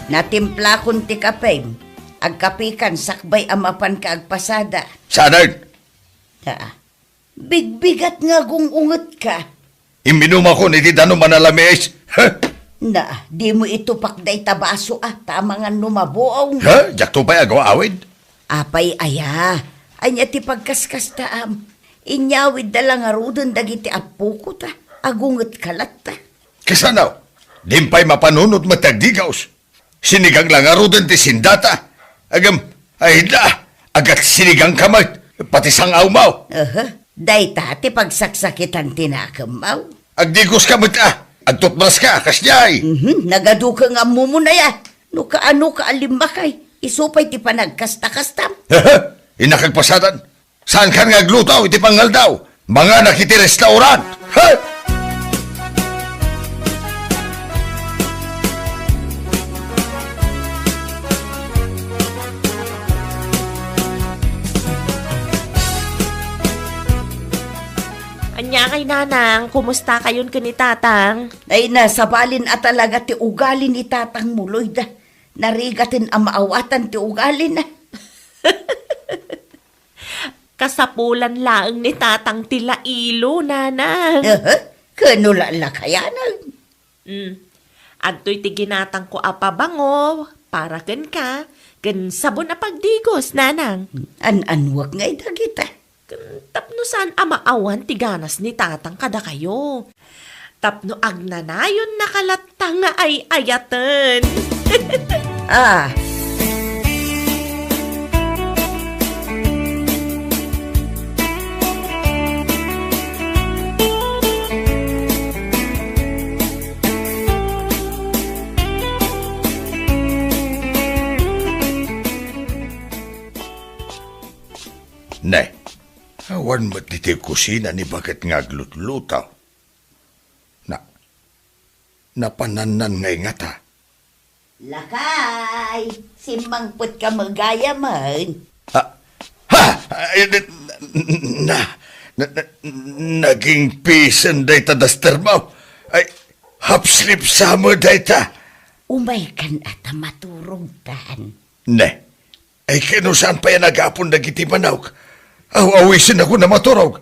Natimpla kun ti kapeng. Agkapikan sakbay amapan ka agpasada. Sanay, Bigbigat nga gungungot ka. iminuma ko ni Tidano Manalamis. Na, di mo ito pakday tabaso tama nga numabuong. Ha? Jakto pa'y agaw awid? Apay aya, anya ti pagkaskas taam. Inyawid dalang arudon dagiti apuko ta. Agungot kalat ta. Kasanaw, dimpay mapanunot matagdigaws. Sinigang lang arudon ti sindata. Agam, ay da, agat sinigang kamay, pati sangaw mo. Day ti pagsaksakitan tinakamaw. Agdigos ka agtutbras ka, kasyay. Nagaduka nga mumunaya. No kaano ka alimbakay. Isupay ti panagkasta-kastam. Inakagpasadan. Saan ka nga glutaw, iti pangal daw? Mga nakiti restaurant. Anya kay nanang, kumusta kayon ka ni tatang? Ay nasabalin at talaga ti ugali ni tatang muloy da. Narigatin ang maawatan ti ugali na. Kasapulan laang ni tatang tila ilo, nanang. Kanula la kaya na. Adto'y tiginatang ko apabango, para ken ka, ken sabon na pagdigos, nanang. Anwag nga idagita. Tapno saan amaawan tiganas ni tatang kada kayo. Tapno agnanayon nakalatang nga ay ayatan. Ah, Ne, awan mo't iti kusina ni bakit nga glutlutaw. Napananan ngay nga ta. lakay. Simangput ka magaya man. Naging pisan day ta dastermaw. Ay, hapslip sa mo day ta. Umay kan at maturog tan. Ne, ay kinusan pa yan nag-apon na giti manawag. Awisin ako na maturog.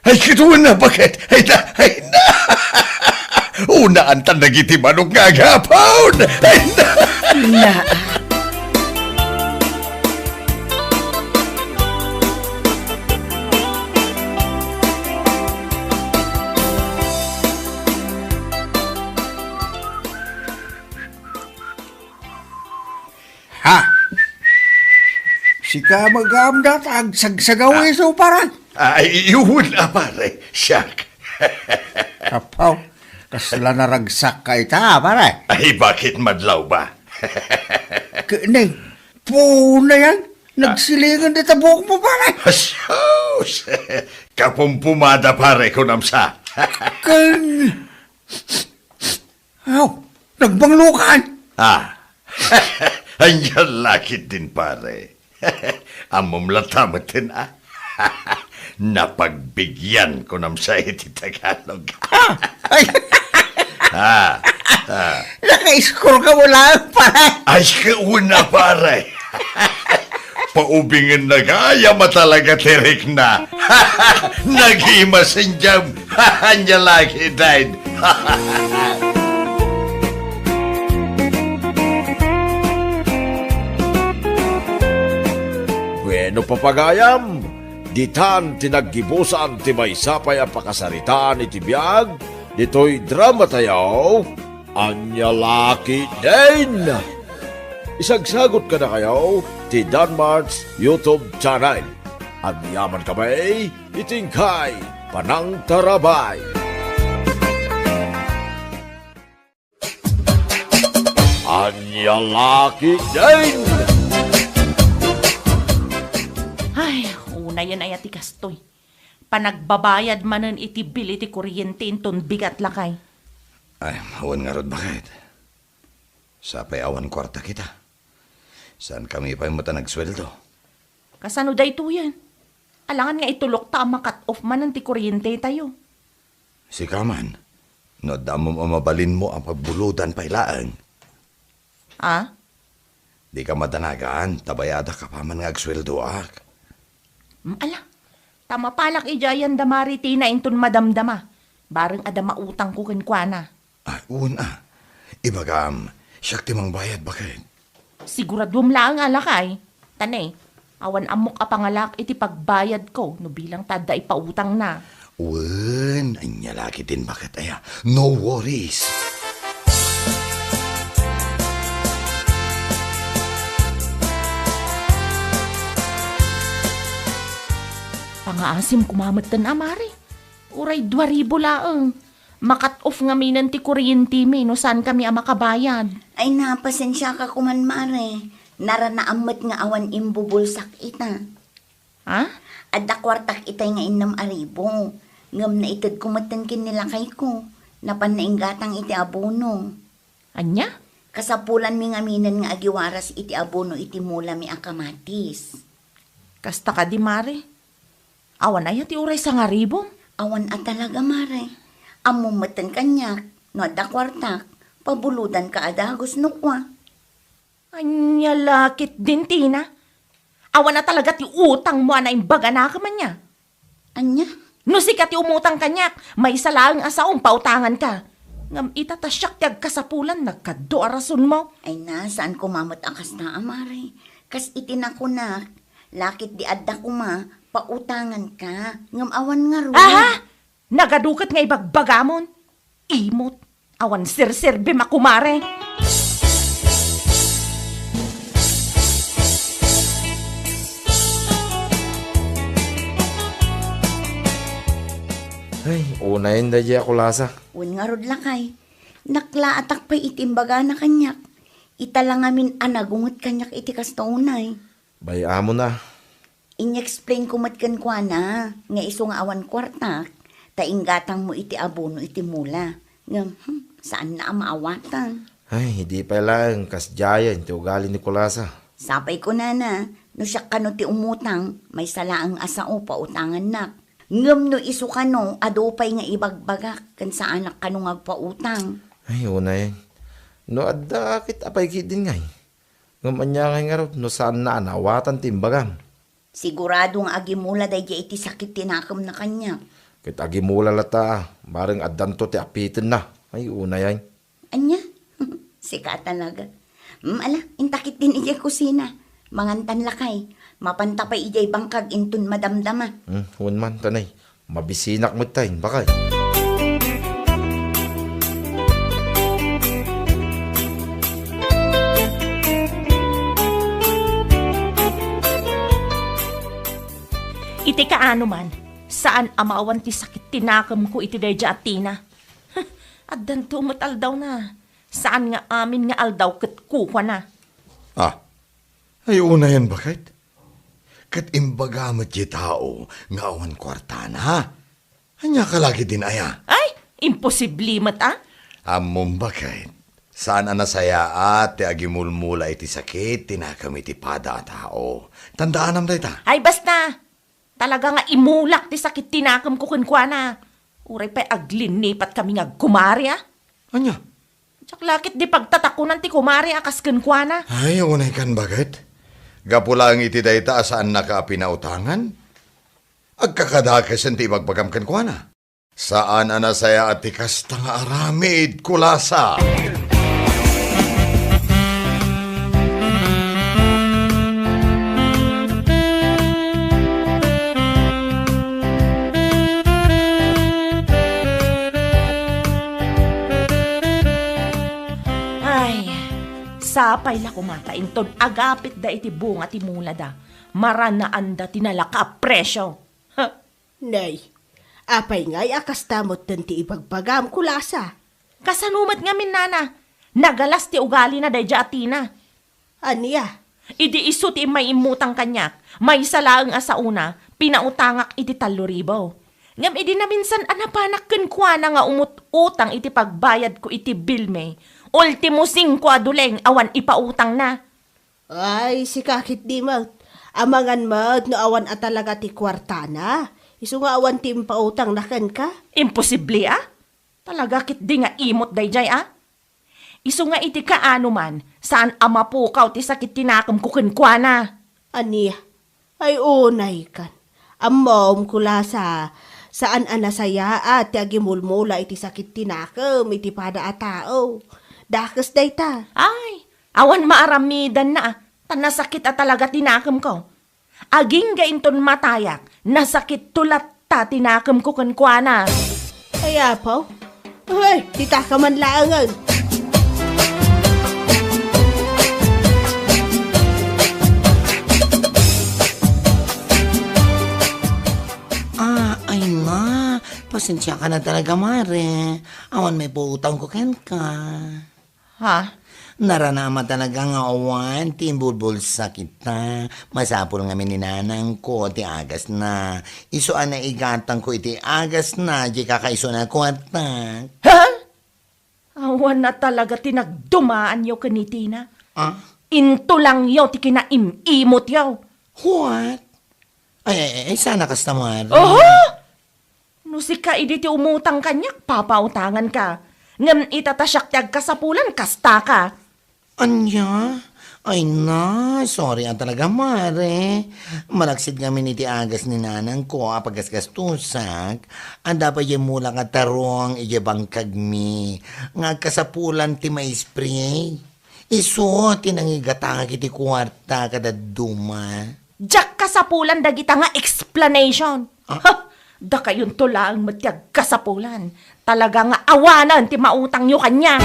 Ay kituwan na bakit? Ay na. Unaan tan na giti manok nga agapon. Ay na. Na, Ha? Sika magamdat ag sagsagawi so paran. Ay, yun na pare. Siyak. Kapaw, kasla naragsak ka ita, pare. Ay, bakit madlaw ba? Kene, po na yan. Nagsilingan dito buhok mo, pare. Asos! Kapumpumada pare ko namsa. Kan... Aw, nagbanglukan. Anyan lakit din pare. Amom latamatin Napagbigyan ko namsa iti Tagalog. Ay, naka-score ka mo lang, pare. Ay, kauna pare. Paubingin na gaya matalaga tirik na. Nag-imasin jam. Anya lagi died. Bueno papagayam, ditan tinaggibusan ti maysapay a pakasaritaan iti biag, dito'y drama tayaw, anya laki din. Isagsagot ka na kayo ti Danmar's YouTube channel. Agyaman kamay, itingkay, panang tarabay. Anya laki din. Ay, una yan ay ati kastoy. Panagbabayad manan iti bill iti kuryente inton bigat lakay. Ay, awan nga rod bakit? Sapay awan kwarta kita. Saan kami pa mo ta nagsweldo? Kasano day to yan? Alangan nga itulok ta makat off man ti kuryente tayo. Si Kaman, no damom mabalin mo ang pagbuludan pa ilaan. Ha? Di ka madanagan, tabayada ka pa man nga agsweldo ak. Ala, tama palak ijayan damari tina inton madamdama. Bareng adama utang ko kenkwana. Ay, una. Ibagam, siyak timang bayad bakit? Siguradum lang alakay. Tane, awan amok apangalak iti pagbayad ko no bilang tada ipautang na. Wen, anya laki din bakit aya? No worries. Pangaasim kumamatan amari. Uray 2,000 laeng. Makat off nga minan ti kuryente mi no saan kami makabayad. ay napasensya ka kuman mare. Naranaamat nga awan imbubulsak ita. Ha? Adda kwartak itay nga 6,000. Ngam na itad kumatan kinilakay ko. Napan na ingatang iti abono. Anya? Kasapulan mi nga minan nga agiwaras iti abono iti mula mi akamatis. Kasta ka di mare. Awan ay ti uray sa nga ribong. Awan at talaga, Mare. Amumatan kanyak, no da kwartak, pabuludan ka adagos nukwa. Anya lakit din, Tina. Awan na talaga ti utang mo na imbaga na ka man niya. Anya? No sikat ti umutang kanyak, may salaang asaong pautangan ka. Ngam itatasyak tiyag kasapulan, nagkado arason mo. Ay na, saan kumamot akas na, Mare? Kas itinakunak, lakit di adda kuma, pautangan ka, ngam awan nga ro. Aha! Nagadukat nga ibagbagamon. Imot. Awan sir-sirbe makumare. Ay, una yun da ako lasa. Un nga rod lakay, naklaatak pa'y itimbaga na kanyak. Italang amin anagungot kanyak iti kastaunay. Bayaan mo na. In-explain ko matkan kwa na, nga iso nga awan kwartak, tainggatang mo iti abono iti mula. Nga, saan na ang maawatan? Ay, hindi pa lang. Kasjayan, ti ugali ni Kulasa. Sapay ko na, no siya kano ti umutang, may salaang asao pa utangan nak. Ngam no iso kano, adopay nga ibagbagak, kan sa anak kano ngagpautang. Ay, una yan. No, adakit apay kidin ngay. Ngamanya ngay nga rin, no saan na anawatan timbagam. Sigurado nga agimula day iti sakit tinakam na kanya. Kit agimula lata, bareng adanto ti apitin na. Ay, una yan. Anya? Sika talaga. Ala, intakit din ijay kusina. Mangantan lakay. Mapantapay ijay bangkag intun madamdama. Huwag man, tanay. Mabisinak mo tayo, bakay. Iti kaano man, saan amawan ti sakit tinakam ko iti deja at Tina. At danto mo't aldaw na. Saan nga amin nga aldaw kat kukwa na. Ay una yan bakit? Kat imbaga mo ti tao nga awan kwartana. Anya ka lagi din aya. Ay, imposible mat Among bakit? Saan anasaya at ti agimulmula iti sakit, tinakam iti pada tao. Tandaan nam dayta. Ay basta, talaga nga imulak ti sakit tinakam ko kunkwa na. Uray pa aglinipat kami nga kumari Anya? Tsak lakit di pagtatakunan ti kumari akas kunkwa na. Ay, unay kan bakit? Gapula ang iti dayta saan nakapinautangan? Agkakadakasan ti ibagbagam kan kwa na. Saan anasaya at tikas tanga aramid kulasa? Ay, sapay la kumata inton agapit da iti bunga ti mula da. Maranaan da tinalaka presyo. Nay, apay nga'y akastamot din ti ibagbagam kulasa. Kasanumat nga min nana, nagalas ti ugali na dayja atina. Aniya? Idi iso ti may imutang kanyak, may salaang asauna, pinautangak iti 3,000. Ngam idi na minsan anapanak kenkwa na nga umut-utang iti pagbayad ko iti bill me. Ultimo 5 aduleng awan ipautang na. Ay, si kakit di mat. Amangan mat no awan at talaga ti kwartana. Isu nga awan ti impautang nakan ka. Imposible Talaga kit di nga imot dayjay Isu nga iti kaano man, saan amapukaw ti sakit tinakam ko kenkwa na. Aniya? Ay unay kan. Amom kulasa. Saan anasaya at ti agimulmula iti sakit tinakam iti pada a tao. Dakas dayta. Ay, awan maaramidan na tanasakit talaga tinakam ko. Aging gainton matayak, nasakit tulat ta tinakam ko kenkwa na. Ay apaw. Ay, tita ka man laangan. Ay ma, pasensya ka na talaga, Mare. Awan may puutang ko ken ka. Ha? Naranama talaga nga awan, timbulbul sa kita. Masapol nga mininanang ko, ti agas na. Isuan na igatang ko iti agas na, di kakaiso na ko at Ha? Awan na talaga tinagdumaan yo kanitina. Into lang yo ti kinaimimot yo. What? Ay, sana kasta, Mare. Oho! No No si ka idi ti umutang kanyak, papautangan ka. Ngam itatasyak tiyag kasapulan, kasta ka. Anya? Ay na, sorry talaga, mare. Malaksid kami ni ti agas ni nanang ko, pagkasgastusak. Anda pa yung mula nga tarong, bangkag mi. Nga kasapulan ti may spray. Iso, tinangigatanga kiti kwarta kada duma. Diyak kasapulan dagita nga explanation. Ha! Da kayon to lang matyag kasapulan. Talaga nga awanan ti mautang nyo kanya.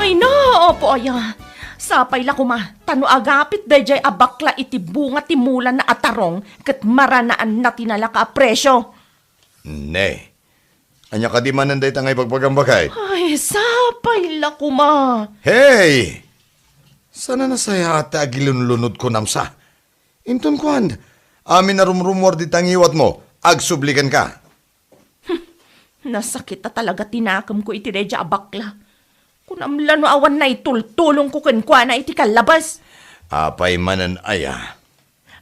Ay no, opo aya. Sapay la kuma, tano agapit dayjay abakla iti bunga ti mulan na atarong kat maranaan na tinala ka presyo. Ne. Anya ka di manan day tangay pagpagambakay. Ay, sapay la kuma. Hey! Sana nasaya ata agilunlunod ko namsa. Inton kwan, amin na rumrumor di tangiwat mo, agsublikan ka. Nasakit na talaga tinakam ko iti reja abakla. Kung amlano awan na itultulong ko kenkwa na iti kalabas. Apay manan aya.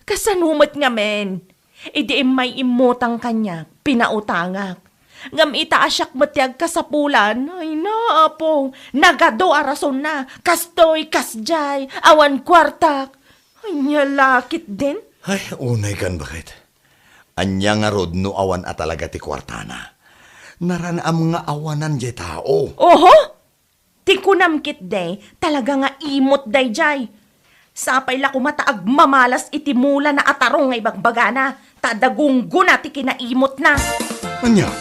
Kasanumat nga men. Idi may imutang kanya, pinautangak. Ngam itaasyak matyag kasapulan. Ay na, apo. Nagado arason na. Kastoy, kasjay, awan kwartak. Ay nyalakit din. Ay, unay kan bakit? Anya nga rod no awan at talaga ti kwartana. Naranam nga awanan di tao. Oho! Ti kunamkit day, talaga nga imot day jay. Sapay la kumataag mamalas iti mula na atarong nga ibagbagana. Tadagunggo na ti kinaimot na. Anya?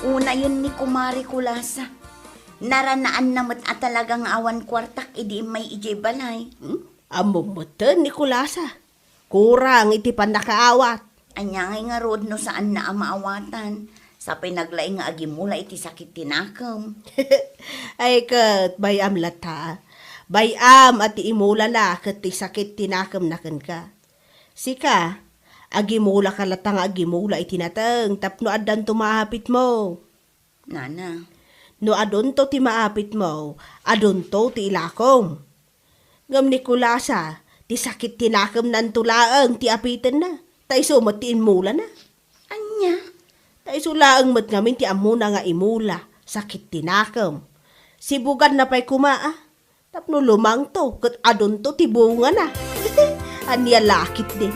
Una yun ni Kumari Kulasa. Naranaan namat at talagang awan kwartak, idi may ijay balay. Amo mo to, Nicolasa. Kurang iti pan nakaawat. Anyangay nga rod no saan na amaawatan. Sa pinaglaing nga agimula iti sakit tinakam. Ay kat, bayam lata. Bayam at imula la kat ti sakit tinakam na ka. Sika, agimula ka latang agimula iti natang tapno adan tumahapit mo. Nana. No adon to ti maapit mo, adon to ti ilakom. Ngam ni Kulasa, ti sakit tinakam nan tulaang ti apitan na. Taiso mat ti inmula na. Anya? Taiso laang mat ngamin ti amuna nga imula, sakit tinakam. Sibugan na pa'y kumaa. Tapno lumang to, kat adon to ti bunga na. Anya lakit din.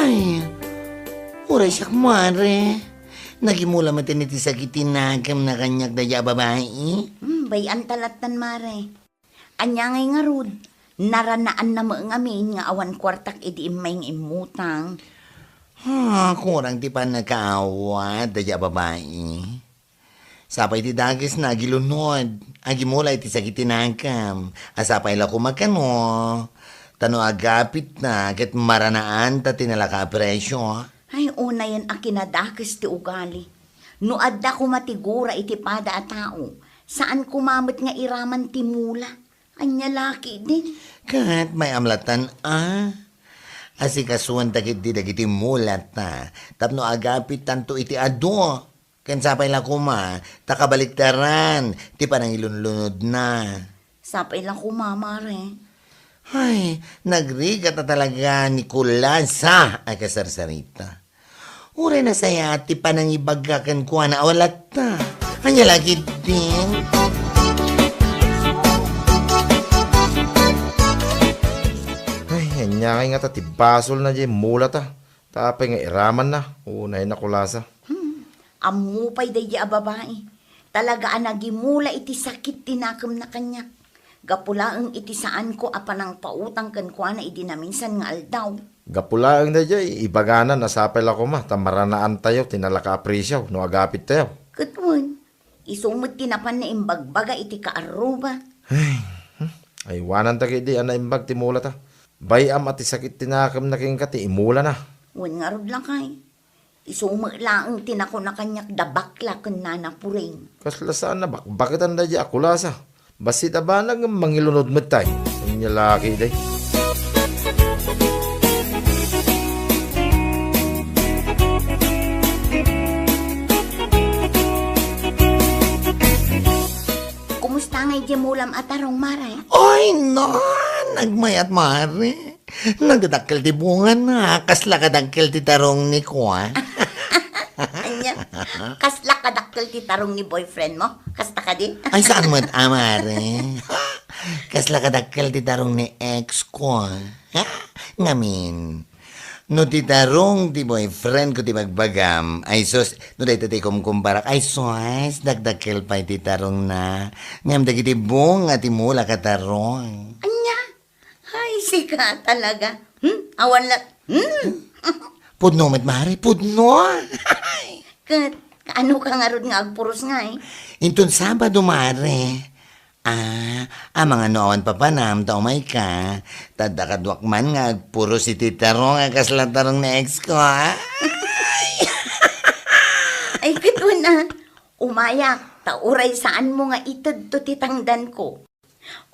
Ay, uray siya kumare. Nagimula matin iti sakit tinagam na kanyak daya babae. Bayan talatan mare. Anyangay nga rod. Naranaan na mo ngamin nga awan kwartak idi imay imutang. Kurang ti pa nakaawat daya babae. Sapay ti dagis na agilunod. Agimula iti sakit tinagam. Asapay la kumakano. Tano agapit na, kat maranaan ta tinalaka presyo. Ay, una yan ang kinadakis ti ugali. No adda ko matigura iti pada a tao, saan kumamit nga iraman ti mula? Anya laki din. Kat may amlatan Asikasuan dagit di dagiti mulat ta. Tapno agapit tanto iti ado. Ken sapay la kuma, takabaliktaran, ti panang ilunlunod na. Sapay lang kumamare. Ay, nagrigat na talaga ni Kulasa ay kasarsarita. Ure na saya ti panang ibagakan ko na awalat ta. Anya lagi din. Ay, anyakay nga ta, tibasol na dyan, mula ta. Tapay nga iraman na, unay na Kulasa. Amupay day a babae. Talaga anagimula iti sakit tinakam na kanya. Gapulaang iti saan ko apanang pautang kankwa na idinaminsan nga aldaw. Gapulaang na dyan, ibaganan, nasapay la ko ma, tamaranaan tayo, tinalaka aprisyaw, no agapit tayo. Katwan, isumot tinapan na imbagbaga iti kaaruba. Ay, wanan ta kay di, ana imbag timula ta. Bayam at isakit tinakam na king kati, imula na. Wan nga rod lang kay. Isuma lang tinako na kanyak dabakla ken nana puring. Kasla saan na bakit ang dadya ako lasa? Basit ba nang mangilunod matay? Ang laki day. Kumusta ngay di mulam atarong maray? Oy, no! Nagmayat mare. Nagdadakkel ti bunga na. Kasla kadakkel ti tarong ni Kwa. Anya, kasla kadakkel ti tarong ni boyfriend mo? Kasta ka di? Ay, saan mo't amare? Kasla kadakkel ti tarong ni ex ko. Ha? Ngamin. No ti tarong ti boyfriend ko ti magbagam. Ay sos, no dahito ti kumkumbarak. Ay sos, dagdakkel pa ti tarong na. Ngam dagiti bunga ti mula ka tarong. Anya, ay sika talaga. Awan la. Pudno met mare, pudno. Kat, ano ka nga ron nga agpuros nga eh. Intun Sabado mare. Mga noon pa panam, taumay ka. Tadakadwak man nga, puro si Titarong, kaslatarong na ex ko, ha? Ay, kito na. Umayak, tauray saan mo nga itad to titangdan ko.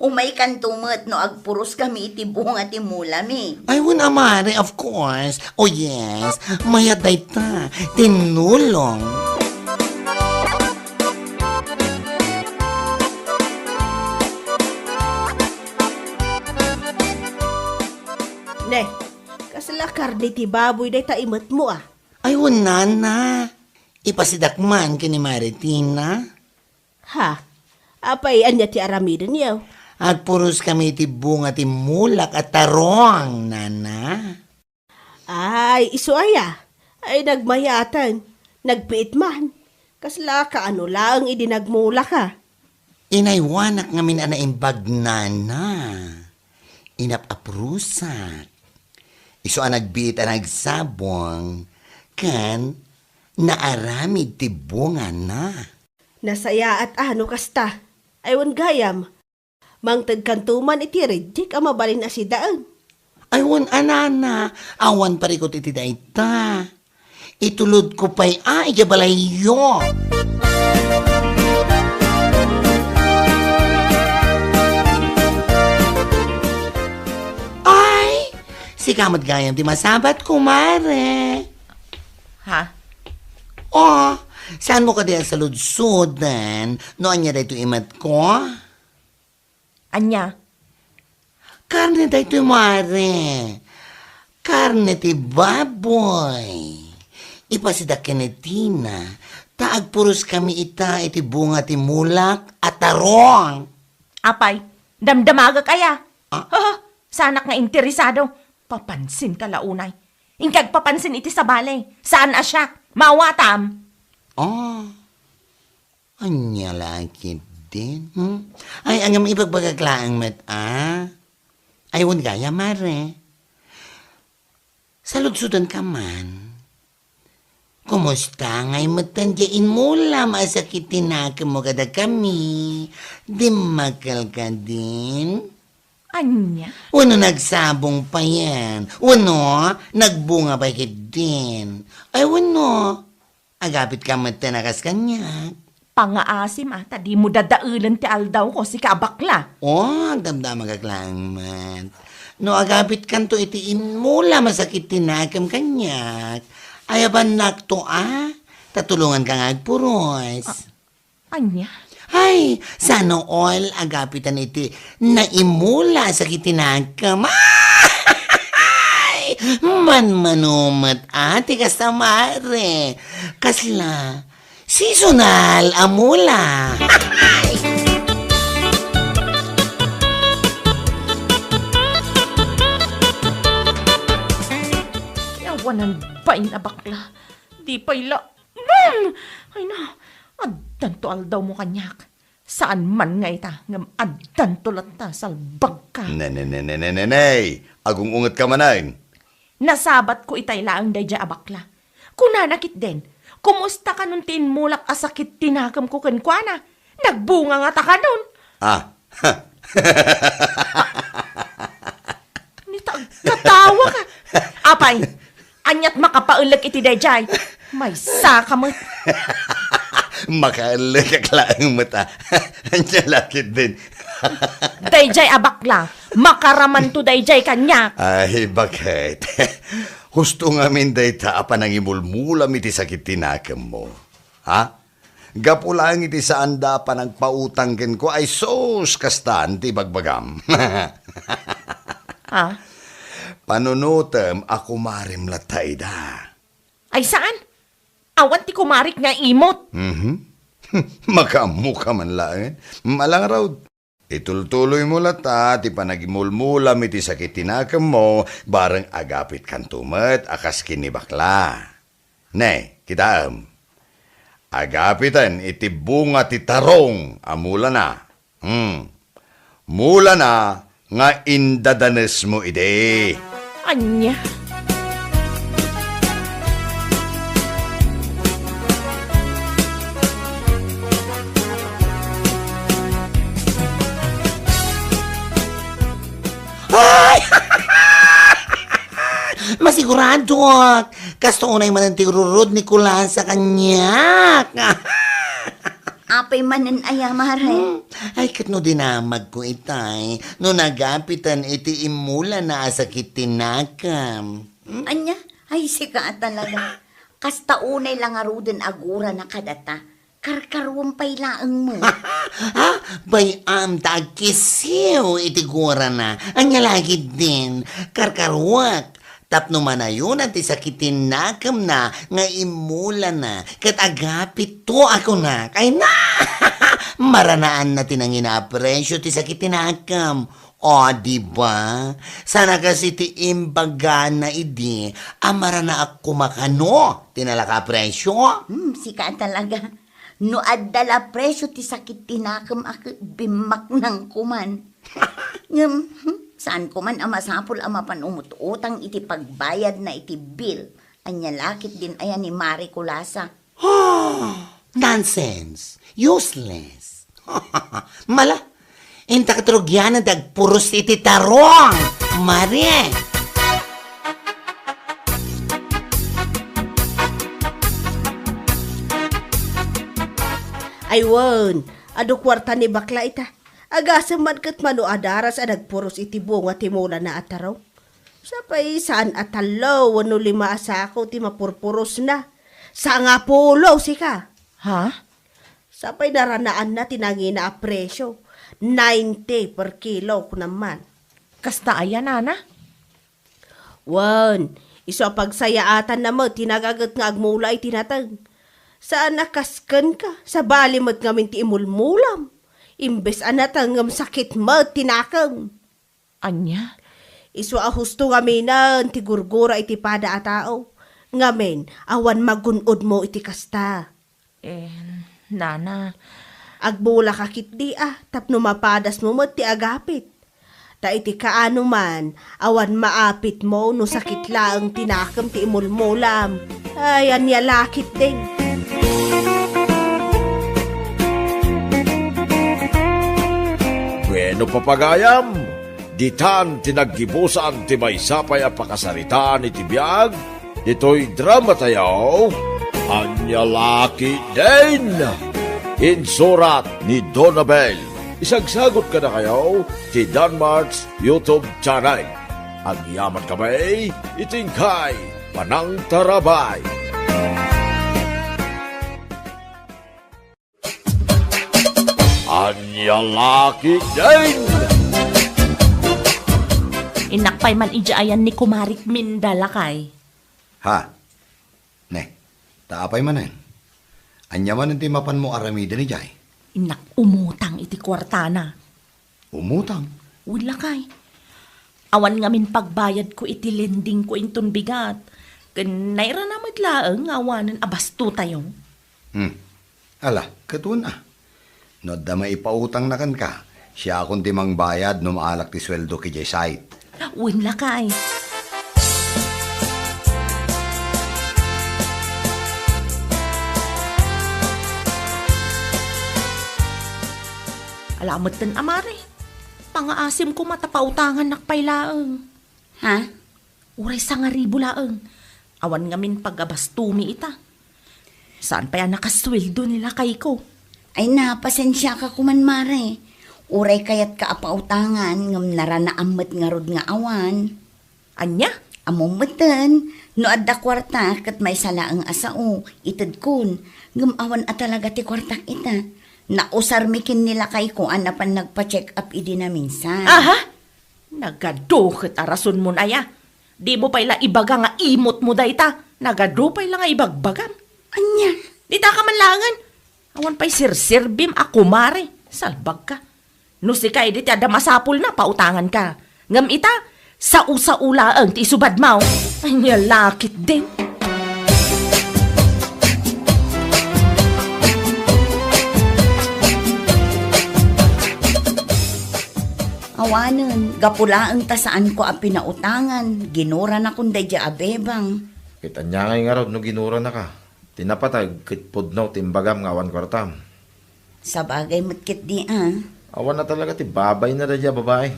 Umay kan tumet no agpuros kami iti bunga ti mulami. Ay, wala mare, of course. Oh yes, mayat day ta. Tinulong. Ne, kasla karne ti baboy day taimat mo ah. Ay, wala na. Ipasidakman kini Maritina. Ha? Apay anya ti aramidan yaw. At puros kami ti bunga ti mulak at tarong, nana. Ay, iso aya. Ay nagmayatan. Nagpiit man. Kasla ka ano lang idinagmula ka. Inaywanak ngamin ana imbag nana. Inapaprusak. Iso ang nagbiit ang nagsabong. Kan, naaramid ti bunga na. Nasaya at ano kasta. Aywan gayam. Mangtag kantuman iti rejik ang mabalin na si daan. Aywan anana, awan parikot iti daita. Itulod ko pa'y ikabalayo. Ay, si kamot gayam ti masabat kumare. Ha? Oh, saan mo ka diyan sa ludsudan? Noon niya dito imat ko? Anya? Karne dito mare. Karne ti baboy. Ipasidak kinetina. Taag puros kami ita iti bunga ti mulak at tarong. Apay, damdamaga kaya. Ah? Sanak nga interesado. Papansin ka launay. Ingkag papansin iti sa bale. Saan asya? Mawatam. Oh, anya laki din. Ay, ang ipagbagaglaang met, Ay, wun gaya, mare. Sa ludsudan ka man. Kumusta ngay matandyain mo lang masakitin na mo kada kami. Di makal ka din. Anya? Wano nagsabong pa yan. Wano, nagbunga pa ikit din. Ay, wano, agapit ka matanakas kanya. Pangaasim di mo dadaulan ti aldaw ko si kabakla. Oh, damdam magaglang mat. No, agapit kanto itiin mo lang masakit tinakam kanyak. Ayaban nakto tatulungan ka nga agpuros. Anya? Ay, sana all agapitan iti naimula sa kitinagkam. Ay, manmanumat ati kasamare. Kasla, seasonal amula. Yawanan ba na bakla? Di pa ila. Ay na, addan to aldaw mo kanyak. Saan man nga ita, ngam addan to lata salbag ka. Nanay, agong ungat ka manayin. Nasabat ko itay laang dayja abakla. Kunanakit din, kumusta ka nun tinmulak asakit tinakam ko kankwana? Nagbunga nga ta ka nun. Katawa ka. Apay, anyat makapaulag iti dayjay. May saka mo. Makalagak lang ang mata. Anya lakit din. Dayjay abakla. Makaraman to dayjay kanya. Ay, bakit? Husto nga min dayta apa nang imulmulam iti sakit tinakam mo. Ha? Gapulang iti saan da pa nagpautang ken ko ay sos kastan ti bagbagam. Ah? Panunutem ako marim latay da. Ay saan? Awan ti kumarik nga imot. Makamu ka man lang. Malang raw. Itultuloy mo lata, ti panagimulmulam iti sakit tinakam mo, bareng agapit kan tumet, akas kinibakla. Ne, kita agapitan iti bunga ti tarong, amula na. Mula na, nga indadanes mo ide. Anya? Masigurado, kasto unay man ang tigururod ni Kulan sa kanya. Apay manan ayamare. Ay, kat no dinamag ko itay, no nagapitan iti imula na asakit tinakam. Anya, ay sika talaga. Kasta unay lang aruden agura na kadata. Karkaruang pailaang mo. Ha? Bayam tagkisiw iti gura na. Anya lagi din, karkaruak. Tapno manayon at isakitin nakam na nga imula na kat agapit to ako na kay na maranaan natin ang inaapresyo ti sakitin nakam. O, diba? Sana kasi ti imbaga na idi amara na ako makano tinalaka presyo. Sika talaga. No adala presyo ti sakit tinakam ako bimak ng kuman. Saan ko man amasapol ama panumututang iti pagbayad na iti bill. Anya lakit din ayan ni Mari Kulasa. Nonsense. Useless. Mala. Inta katrugyan na dagpuros iti tarong. Mari. Aywan, ado kwarta ni bakla ita. Agasam man kat mano adaras nagpuros iti bunga ti mula na ataraw. Sapay saan atalaw wano lima asako ti mapurpuros na. Sa nga pulo sika. Ha? Sapay naranaan na tinangi na apresyo. 90 per kilo ko naman. Kasta ayan, Nana? Wan, iso pagsayaatan na mo, tinagagat nga agmula ay tinatag. Saan nakaskan ka? Sa balimot ngamin ti imulmulam. Imbes anatang sakit mo, tinakang. Anya? Iso husto ngamin na ti gurgura iti pada a tao. Ngamin, awan magunod mo iti kasta. Nana. Agbula kakit di tapno mapadas mo ti agapit. Ta iti kaano man, awan maapit mo no sakit lang tinakam ti imulmulam. Ay, anya lakit din. Bueno papagayam, ditan tinaggibusan ti maysapay a pakasaritaan iti biyag, ito'y drama tayaw, Anya Laki din! Insurat ni Donabel. Isagsagot ka na kayo ti Danmarks YouTube channel. Ang yaman kamay, itingkay, Panang Tarabay. Anya Laki din! Inakpay man ijaayan ni Kumarik Mindalakay. Ha? Ne, taapay manen. Anya man ti mapan mo aramida ni Jay. Inak umutang iti kwartana. Umutang? Wala kay. Awan ngamin pagbayad ko iti lending ko intun bigat. Naira na madlaang awanan abasto tayo. Ala, katun No da maipautang na kan ka. Siya akong timang bayad no maalak ti sweldo ki Jay site. Wala kay. Alamot din amare. Pangaasim ko matapautangan nakpailaang. Ha? Uray sa nga ribo laang. Awan ngamin pagabastumi ita. Saan pa yan nakasweldo nila kay ko? Ay napasensya ka kuman mare. Uray kayat ka apautangan ngam naranaammet nga rod nga awan. Anya? Amumeten, no adda kwarta kat may salaang asao, ited kun, ngam awan at talaga ti kwartak ita. Nausarmikin nila kay ko anapan nagpa-check up idi na minsan. Aha! Nagadukit arason mo na ya. Di mo pa ila ibaga nga imot mo dayta. Nagadu pa ila nga ibagbagam. Anya? Di ta ka manlangan. Awan pa'y sirsirbim ako mare. Salbag ka. No si kay di ti ada masapul na pautangan ka. Ngam ita, sa usa-ulaang ti isubad mo. Ay niya lakit din. Awanen, gapulaang tasaan ko a pinautangan, ginura na kung dadya abebang. Kita niya ngay nga raw no ginura na ka. Tinapatag kitpod na timbagam nga awan kwartam. Sa bagay matkit di ah. Awan na talaga ti babay na dadya babae.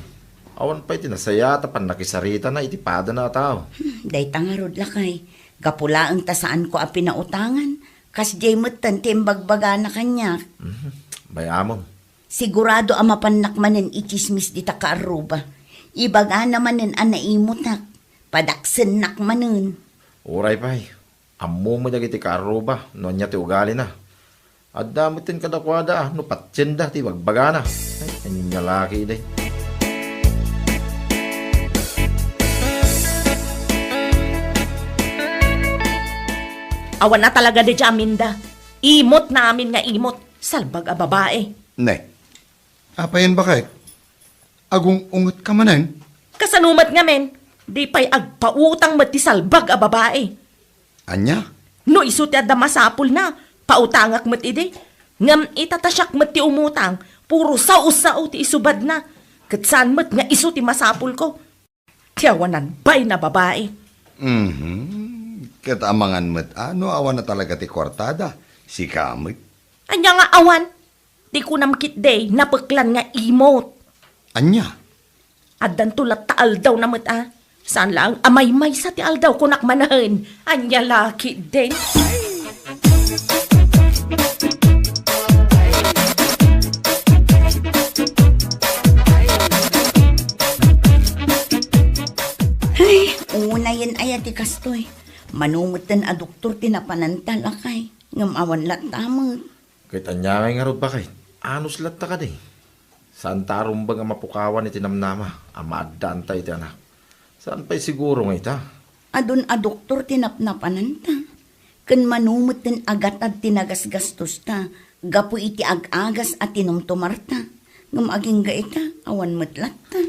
Awan pa'y tinasaya tapan nakisarita na itipada na tao. Day tangarod lakay, gapulaang tasaan ko a pinautangan, kas jay matan timbagbaga na kanya. Bayamon. Sigurado ang mapanakmanin itismis di takaaruba. Ibaga namanin ang naimutak. Padaksen nakmanin. Uray pa'y. Ammo mo dagiti karuba. No niya ti ugali na. At damitin kadakwada. No patsyenda ti bagbaga na. Ay, niya laki day. Awan na talaga di Aminda. Imot namin nga imot. Salbag a babae. Ne, apayan ba kay? Agong ungot ka manan? Kasanumat nga men. Di pa'y agpautang mati salbag a babae. Anya? No iso ti adda masapul na. Pautangak mati di. Ngam itatasyak mati umutang. Puro sao-sao ti isubad na. Katsan mat nga iso ti masapul ko. Tiyawanan bay na babae. Katamangan mo't ano, awan na talaga ti kwartada. Si kamit. Anya nga awan. Di ko namkit day, napaklan nga imot. Anya? Addan tulat taal daw namat ah. Saan lang amay-may sa ti aldaw kunak manahin. Anya laki din. Ay, una yan ay ati kastoy. Manumutan a doktor tinapanantal akay. Ngam awan latamot. Kita niya ngay nga raw bakit. Anos latta ka day. Saan tarong ba nga mapukawan iti namnama? Amaadaan tayo iti anak. Saan pa'y siguro nga ita? Adun a doktor tinapnapananta. Kan manumutan agat at tinagasgastos ta. Gapu iti ag-agas at tinumtumarta. Ngam aging gaita, awan matlat ta.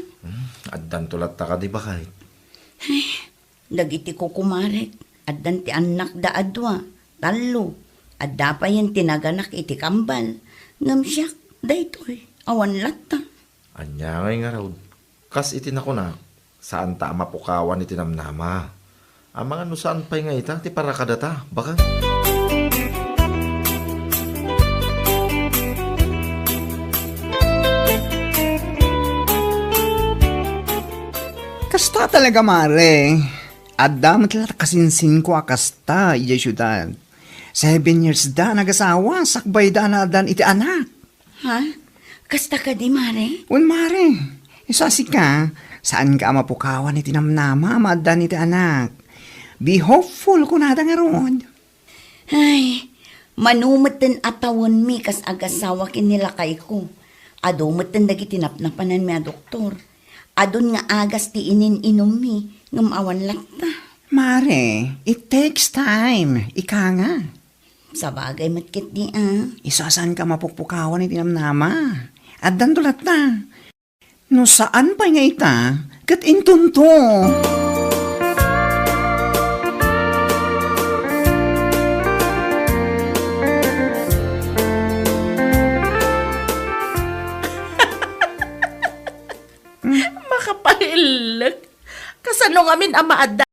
Addan tulat ta ka di bakit. Dagiti ko kumarek. Addan ti anak da adwa. Talo. Adda pa yan tinaganak iti kambal. Ngam siyak, daytoy. Awan latta. Anya ngay nga raw. Kas iti na ko na. Saan ta mapukawan iti namnama? Ang mga no saan pa'y nga ita, ti para kadata, baka? Kasta talaga, mare. Adda matala kasinsin ko akasta, iya syudad. 7 years da, nagasawa, sakbay da na dan iti anak. Ha? Kasta ka di, mare? Un, mare. Isasi ka, saan ka mapukawan iti namnama, madan iti anak. Be hopeful kung nada nga ron. Ay, manumutan atawon mi kas agasawa kinila kay ko. Adumutan dagiti napnapanan mi a doktor. Adun nga agas ti inin-inom mi, ngam awan lakta. Mare, it takes time. Ika nga. Sa bagay matkit di ah. Isasan ka mapukpukawan iti namnama. At dandulat na. No saan pa nga ita, kat intunto. Makapahilag. Kasanong amin amaada.